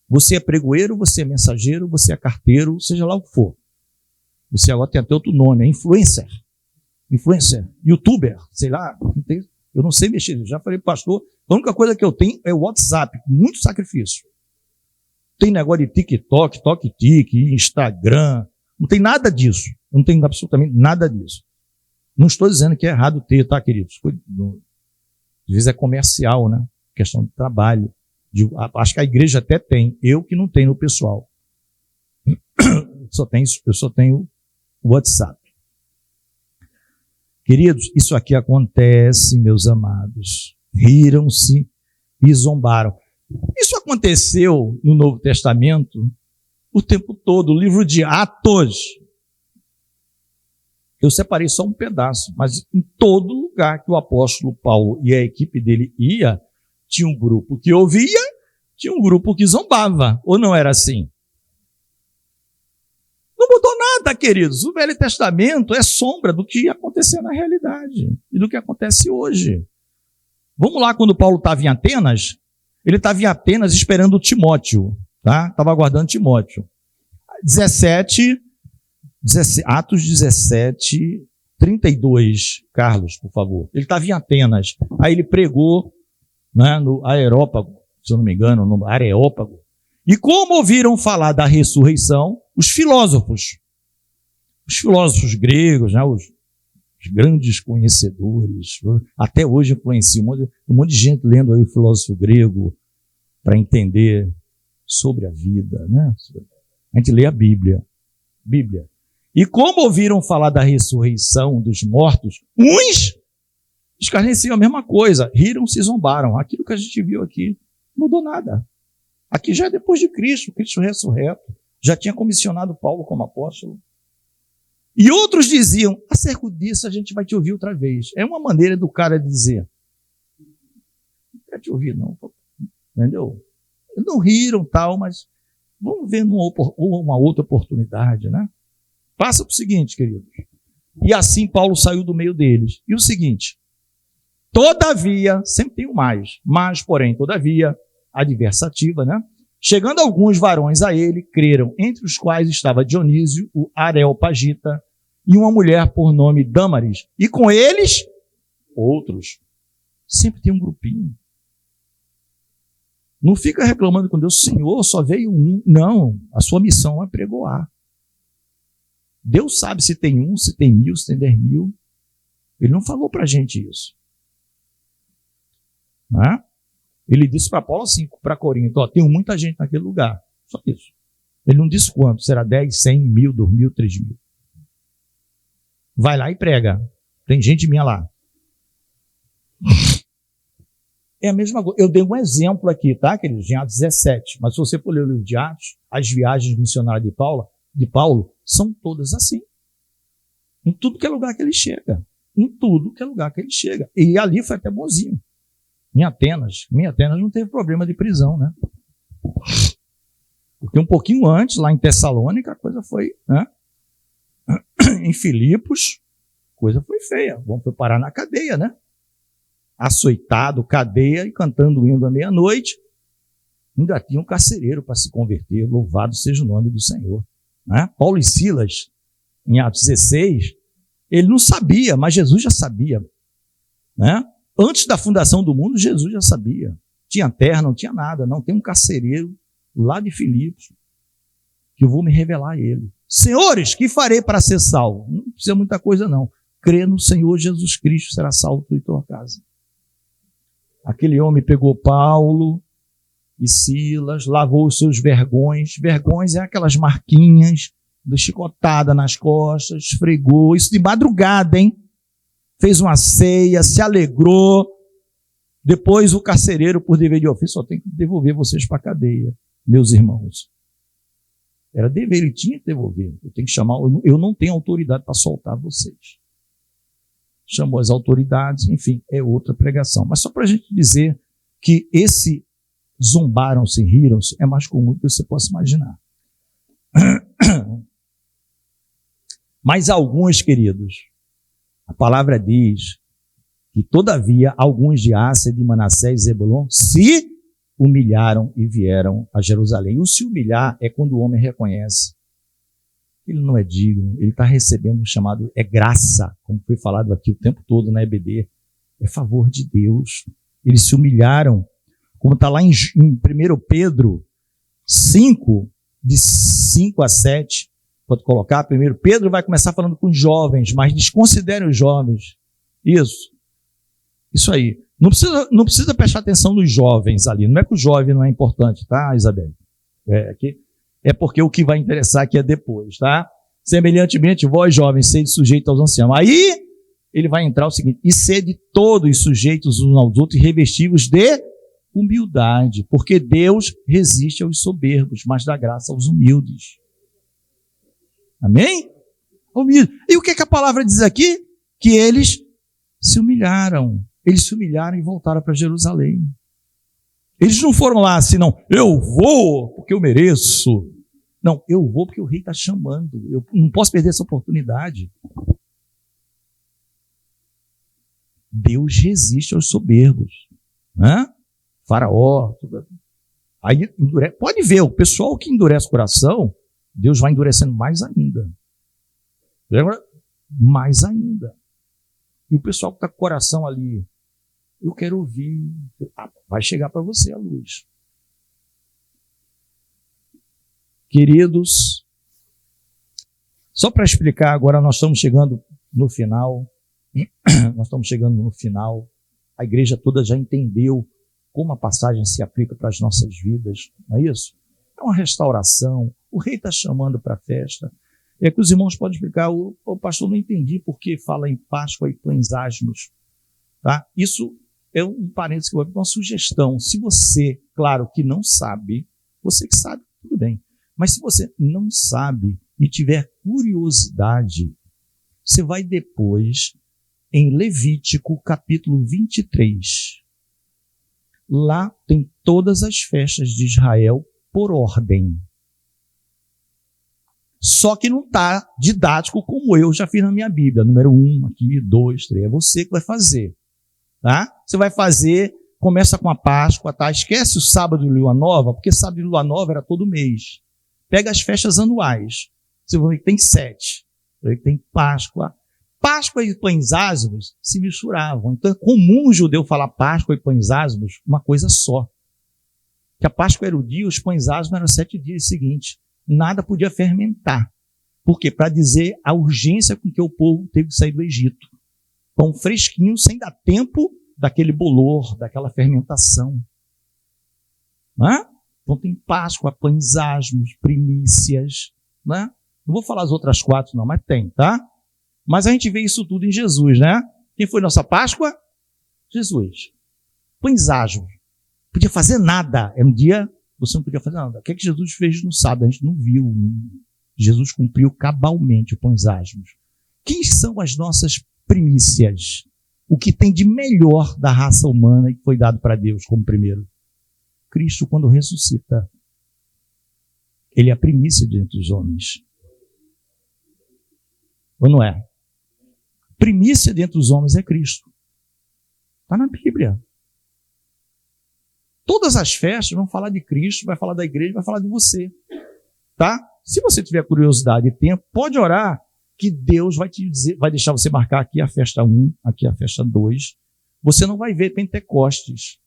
Você é pregoeiro, você é mensageiro, você é carteiro, seja lá o que for. Você agora tem até outro nome, é influencer. Influencer, youtuber, sei lá. Eu não sei mexer. Já falei para o pastor, a única coisa que eu tenho é o WhatsApp. Muito sacrifício. Tem negócio de TikTok, TokTik, Instagram. Não tem nada disso. Eu não tenho absolutamente nada disso. Não estou dizendo que é errado ter, tá, queridos? Às vezes é comercial, né? Questão de trabalho. Acho que a igreja até tem. Eu que não tenho no pessoal. Eu só tenho o WhatsApp. Queridos, isso aqui acontece, meus amados. Riram-se e zombaram. Isso aconteceu no Novo Testamento o tempo todo. O livro de Atos. Eu separei só um pedaço, mas em todo lugar que o apóstolo Paulo e a equipe dele ia, tinha um grupo que ouvia, tinha um grupo que zombava. Ou não era assim? Não mudou nada, queridos. O Velho Testamento é sombra do que ia acontecer na realidade e do que acontece hoje. Vamos lá, quando Paulo estava em Atenas, ele estava em Atenas esperando Timóteo, tá? Estava aguardando Timóteo. Atos 17, 32, Carlos, por favor. Ele estava em Atenas. Aí ele pregou, né, no Areópago, se eu não me engano, no Areópago. E como ouviram falar da ressurreição, os filósofos gregos, né, os grandes conhecedores, até hoje influenciam um monte de gente lendo aí o filósofo grego para entender sobre a vida, né? A gente lê a Bíblia. E como ouviram falar da ressurreição dos mortos, uns escarneciam a mesma coisa, riram-se e zombaram. Aquilo que a gente viu aqui não mudou nada. Aqui já é depois de Cristo ressurreto. Já tinha comissionado Paulo como apóstolo. E outros diziam, acerca disso a gente vai te ouvir outra vez. É uma maneira do cara dizer, não quero te ouvir não, entendeu? Não riram tal, mas vamos ver uma outra oportunidade, né? Passa para o seguinte, queridos. E assim Paulo saiu do meio deles. E o seguinte, todavia, sempre tem o mas, porém, todavia, adversativa, né? Chegando alguns varões a ele, creram, entre os quais estava Dionísio, o Areopagita, e uma mulher por nome Dâmaris. E com eles, outros. Sempre tem um grupinho. Não fica reclamando com Deus, Senhor, só veio um. Não, a sua missão é pregoar. Deus sabe se tem 1, se tem 1000, se tem 10.000. Ele não falou para a gente isso. Né? Ele disse para Paulo assim, para Corinto, tem muita gente naquele lugar. Só isso. Ele não disse quanto, será 10, 100, 1000, 2000, 3000. Vai lá e prega. Tem gente minha lá. É a mesma coisa. Eu dei um exemplo aqui, tá, queridos? Em Atos 17. Mas se você for ler o livro de Atos, as viagens missionárias de Paulo são todas assim. Em tudo que é lugar que ele chega. Em tudo que é lugar que ele chega. E ali foi até bonzinho. Em Atenas não teve problema de prisão, né? Porque um pouquinho antes, lá em Tessalônica, a coisa foi, né? Em Filipos, a coisa foi feia. Foi parar na cadeia, né? Açoitado, cadeia e cantando o hino à meia-noite. Ainda tinha um carcereiro para se converter. Louvado seja o nome do Senhor. Né? Paulo e Silas, em Atos 16, ele não sabia, mas Jesus já sabia. Né? Antes da fundação do mundo, Jesus já sabia. Tinha terra, não tinha nada. Não, tem um carcereiro lá de Filipos que eu vou me revelar a ele. Senhores, que farei para ser salvo? Não precisa muita coisa, não. Crê no Senhor Jesus Cristo, será salvo tu e tua casa. Aquele homem pegou Paulo e Silas, lavou os seus vergões. Vergões é aquelas marquinhas de chicotada nas costas, esfregou. Isso de madrugada, hein? Fez uma ceia, se alegrou. Depois o carcereiro, por dever de ofício, só tem que devolver vocês para a cadeia, meus irmãos. Era dever, ele tinha que devolver. Eu tenho que chamar, eu não tenho autoridade para soltar vocês. Chamou as autoridades, enfim, é outra pregação. Mas só para a gente dizer que esse zombaram-se, riram-se, é mais comum do que você possa imaginar. Mas alguns, queridos, a palavra diz que, todavia, alguns de Áser, de Manassés e Zebulon se humilharam e vieram a Jerusalém. O se humilhar é quando o homem reconhece que ele não é digno, ele está recebendo um chamado, é graça, como foi falado aqui o tempo todo na EBD, é favor de Deus. Eles se humilharam, como está lá em 1 Pedro 5, de 5 a 7, pode colocar, 1 Pedro vai começar falando com os jovens, mas desconsiderem os jovens. Isso aí. Não precisa prestar atenção nos jovens ali, não é que o jovem não é importante, tá, Isabel? É porque o que vai interessar aqui é depois, tá? Semelhantemente, vós jovens, sede sujeitos aos anciãos. Aí, ele vai entrar o seguinte, e sede todos sujeitos uns aos outros e revestivos de humildade, porque Deus resiste aos soberbos, mas dá graça aos humildes. Amém? Humilde. E o que a palavra diz aqui? Que eles se humilharam. Eles se humilharam e voltaram para Jerusalém. Eles não foram lá assim, não, eu vou porque eu mereço. Não, eu vou porque o rei está chamando. Eu não posso perder essa oportunidade. Deus resiste aos soberbos. Né? Faraó. Aí, pode ver, o pessoal que endurece o coração, Deus vai endurecendo mais ainda. Mais ainda. E o pessoal que está com o coração ali, eu quero ouvir. Vai chegar para você a luz. Queridos, só para explicar, agora nós estamos chegando no final. A igreja toda já entendeu como a passagem se aplica para as nossas vidas, não é isso? É uma restauração. O rei está chamando para a festa. É que os irmãos podem explicar, o pastor não entendi por que fala em Páscoa e pães asmos. Tá? Isso é um parênteses que eu vou dar uma sugestão. Se você, claro, que não sabe, você que sabe, tudo bem. Mas se você não sabe e tiver curiosidade, você vai depois em Levítico capítulo 23. Lá tem todas as festas de Israel por ordem. Só que não está didático como eu já fiz na minha Bíblia. Número 1, aqui, 2, 3. É você que vai fazer. Tá? Você vai fazer, começa com a Páscoa, tá? Esquece o sábado de Lua Nova, porque sábado de Lua Nova era todo mês. Pega as festas anuais. Você vai ver que tem 7. Vai ver que tem Páscoa, Páscoa e pães ázimos se misturavam. Então é comum o judeu falar Páscoa e pães ázimos uma coisa só. Que a Páscoa era o dia, os pães ázimos eram 7 dias seguintes. Nada podia fermentar. Por quê? Para dizer a urgência com que o povo teve que sair do Egito. Pão fresquinho, sem dar tempo daquele bolor, daquela fermentação. Não é? Então tem Páscoa, pães ázimos, primícias. Não é? Não vou falar as outras 4 não, mas tem, tá? Mas a gente vê isso tudo em Jesus, né? Quem foi nossa Páscoa? Jesus. Pães ázimos. Podia fazer nada. É um dia, você não podia fazer nada. O que é que Jesus fez no sábado? A gente não viu. Jesus cumpriu cabalmente o pães ázimos. Quem são as nossas primícias? O que tem de melhor da raça humana e que foi dado para Deus como primeiro? Cristo, quando ressuscita, ele é a primícia dentre os homens. Ou não é? Primícia dentre os homens é Cristo. Está na Bíblia. Todas as festas vão falar de Cristo, vai falar da igreja, vai falar de você. Tá? Se você tiver curiosidade e tempo, pode orar que Deus vai te dizer, vai deixar você marcar aqui a festa 1, aqui a festa 2. Você não vai ver Pentecostes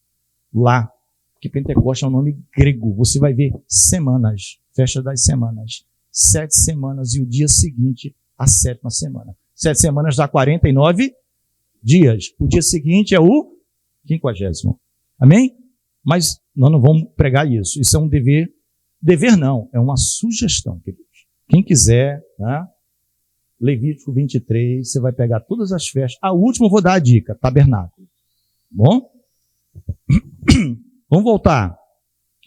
lá, porque Pentecostes é um nome grego. Você vai ver semanas, festa das semanas. 7 semanas e o dia seguinte, a 7ª semana. 7 semanas dá 49 dias. O dia seguinte é o 50º. Amém? Mas nós não vamos pregar isso. Isso é um dever. Dever não, é uma sugestão, queridos. Quem quiser, né? Levítico 23, você vai pegar todas as festas. A última eu vou dar a dica, tabernáculo. Bom? Vamos voltar.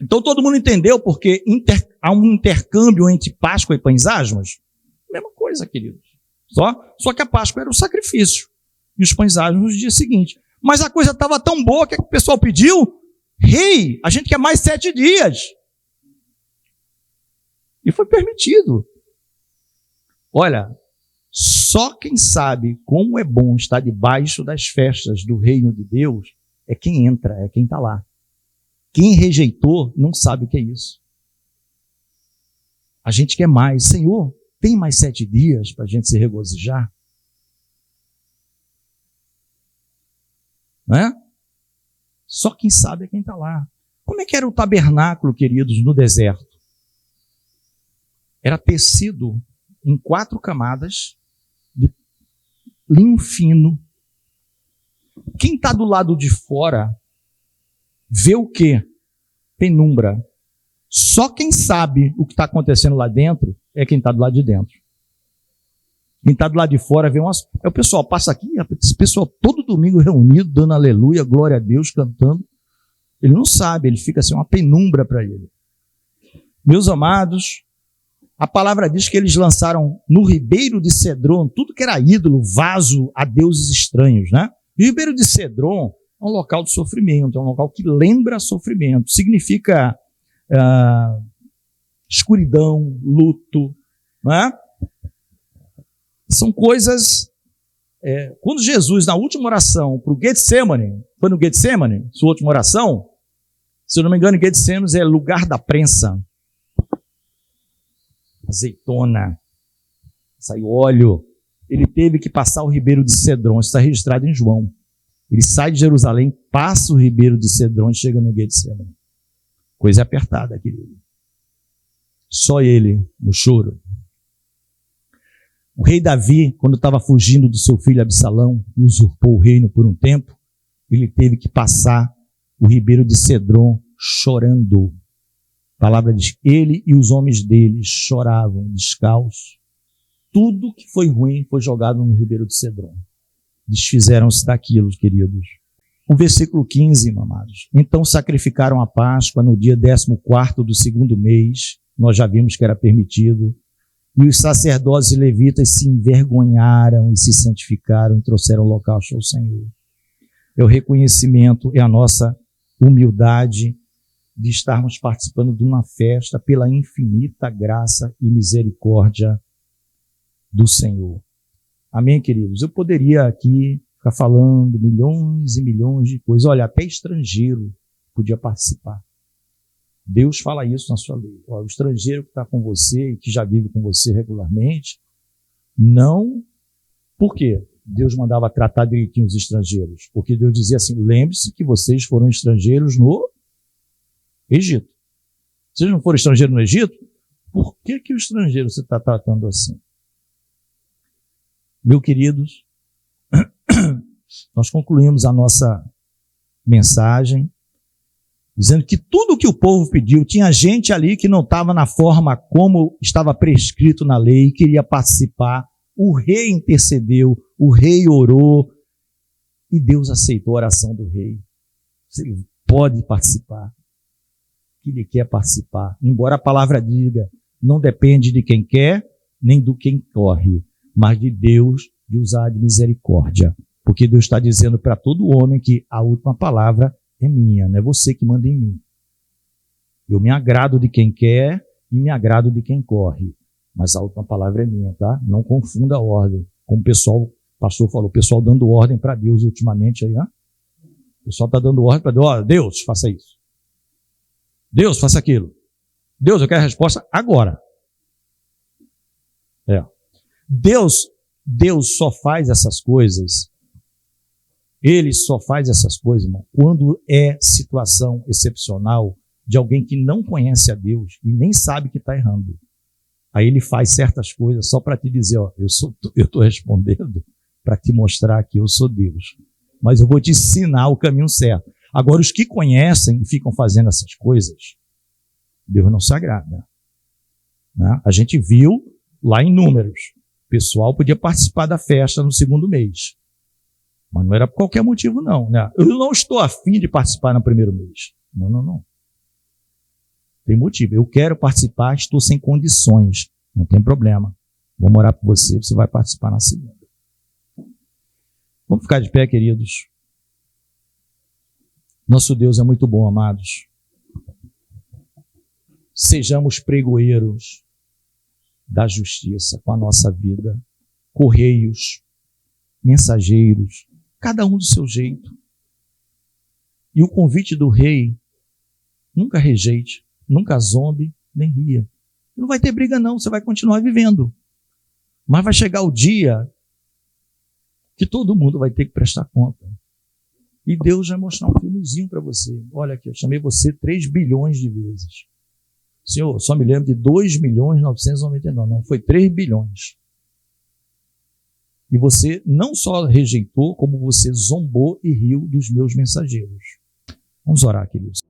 Então todo mundo entendeu porque há um intercâmbio entre Páscoa e pães ázimos? Mesma coisa, queridos. Só que a Páscoa era o sacrifício. E os pães ázimos no dia seguinte. Mas a coisa estava tão boa que o pessoal pediu: Rei, a gente quer mais 7 dias. E foi permitido. Olha, só quem sabe como é bom estar debaixo das festas do reino de Deus é quem entra, é quem está lá. Quem rejeitou não sabe o que é isso. A gente quer mais. Senhor, tem mais 7 dias para a gente se regozijar? Não é? Só quem sabe é quem está lá. Como é que era o tabernáculo, queridos, no deserto? Era tecido em 4 camadas de linho fino. Quem está do lado de fora vê o quê? Penumbra. Só quem sabe o que está acontecendo lá dentro é quem está do lado de dentro. Quem está do lado de fora vê umas... O pessoal passa aqui, esse pessoal todo domingo reunido, dando aleluia, glória a Deus, cantando. Ele não sabe, ele fica assim, uma penumbra para ele. Meus amados, a palavra diz que eles lançaram no ribeiro de Cedron tudo que era ídolo, vaso a deuses estranhos, né? E o ribeiro de Cedron é um local de sofrimento, é um local que lembra sofrimento. Significa escuridão, luto, não é? São coisas... quando Jesus, na última oração, para o Getsemane, foi no Getsemane, sua última oração, se eu não me engano, Getsemane é lugar da prensa. Azeitona, saiu óleo. Ele teve que passar o ribeiro de Cedron, isso está registrado em João. Ele sai de Jerusalém, passa o ribeiro de Cedron e chega no Getsemane. Coisa apertada, querido. Só ele, no choro. O rei Davi, quando estava fugindo do seu filho Absalão e usurpou o reino por um tempo, ele teve que passar o ribeiro de Cedron chorando. A palavra diz que ele e os homens dele choravam descalços. Tudo que foi ruim foi jogado no ribeiro de Cedron. Desfizeram-se daquilo, queridos. O versículo 15, amados. Então sacrificaram a Páscoa no dia 14º do 2º mês. Nós já vimos que era permitido. E os sacerdotes e levitas se envergonharam e se santificaram e trouxeram holocausto ao Senhor. É o reconhecimento, é a nossa humildade de estarmos participando de uma festa pela infinita graça e misericórdia do Senhor. Amém, queridos? Eu poderia aqui ficar falando milhões e milhões de coisas. Olha, até estrangeiro podia participar. Deus fala isso na sua lei. O estrangeiro que está com você e que já vive com você regularmente, não Por quê? Deus mandava tratar direitinho os estrangeiros. Porque Deus dizia assim, lembre-se que vocês foram estrangeiros no Egito. Vocês não foram estrangeiros no Egito? Por que o estrangeiro você está tratando assim? Meus queridos, nós concluímos a nossa mensagem dizendo que tudo que o povo pediu, tinha gente ali que não estava na forma como estava prescrito na lei, queria participar, o rei intercedeu, o rei orou, e Deus aceitou a oração do rei. Ele pode participar, que ele quer participar, embora a palavra diga, não depende de quem quer, nem do quem corre, mas de Deus de usar de misericórdia, porque Deus está dizendo para todo homem que a última palavra é minha, não é você que manda em mim. Eu me agrado de quem quer e me agrado de quem corre. Mas a última palavra é minha, tá? Não confunda a ordem. Como o pastor falou, o pessoal dando ordem para Deus ultimamente aí, ó. O pessoal está dando ordem para Deus. Ó, Deus, faça isso. Deus, faça aquilo. Deus, eu quero a resposta agora. Deus só faz essas coisas. Ele só faz essas coisas, irmão, quando é situação excepcional de alguém que não conhece a Deus e nem sabe que está errando. Aí ele faz certas coisas só para te dizer, ó, eu estou respondendo para te mostrar que eu sou Deus. Mas eu vou te ensinar o caminho certo. Agora, os que conhecem e ficam fazendo essas coisas, Deus não se agrada. Né? A gente viu lá em Números, o pessoal podia participar da festa no segundo mês. Mas não era por qualquer motivo, não. Né? Eu não estou afim de participar no primeiro mês. Não. Tem motivo. Eu quero participar, estou sem condições. Não tem problema. Vou orar por você, você vai participar na segunda. Vamos ficar de pé, queridos. Nosso Deus é muito bom, amados. Sejamos pregoeiros da justiça com a nossa vida. Correios, mensageiros, cada um do seu jeito. E o convite do rei, nunca rejeite, nunca zombe, nem ria. Não vai ter briga não, você vai continuar vivendo. Mas vai chegar o dia que todo mundo vai ter que prestar conta. E Deus vai mostrar um filmezinho para você. Olha aqui, eu chamei você 3 bilhões de vezes. Senhor, só me lembro de 2.999.000, não, foi 3 bilhões. E você não só rejeitou, como você zombou e riu dos meus mensageiros. Vamos orar, queridos.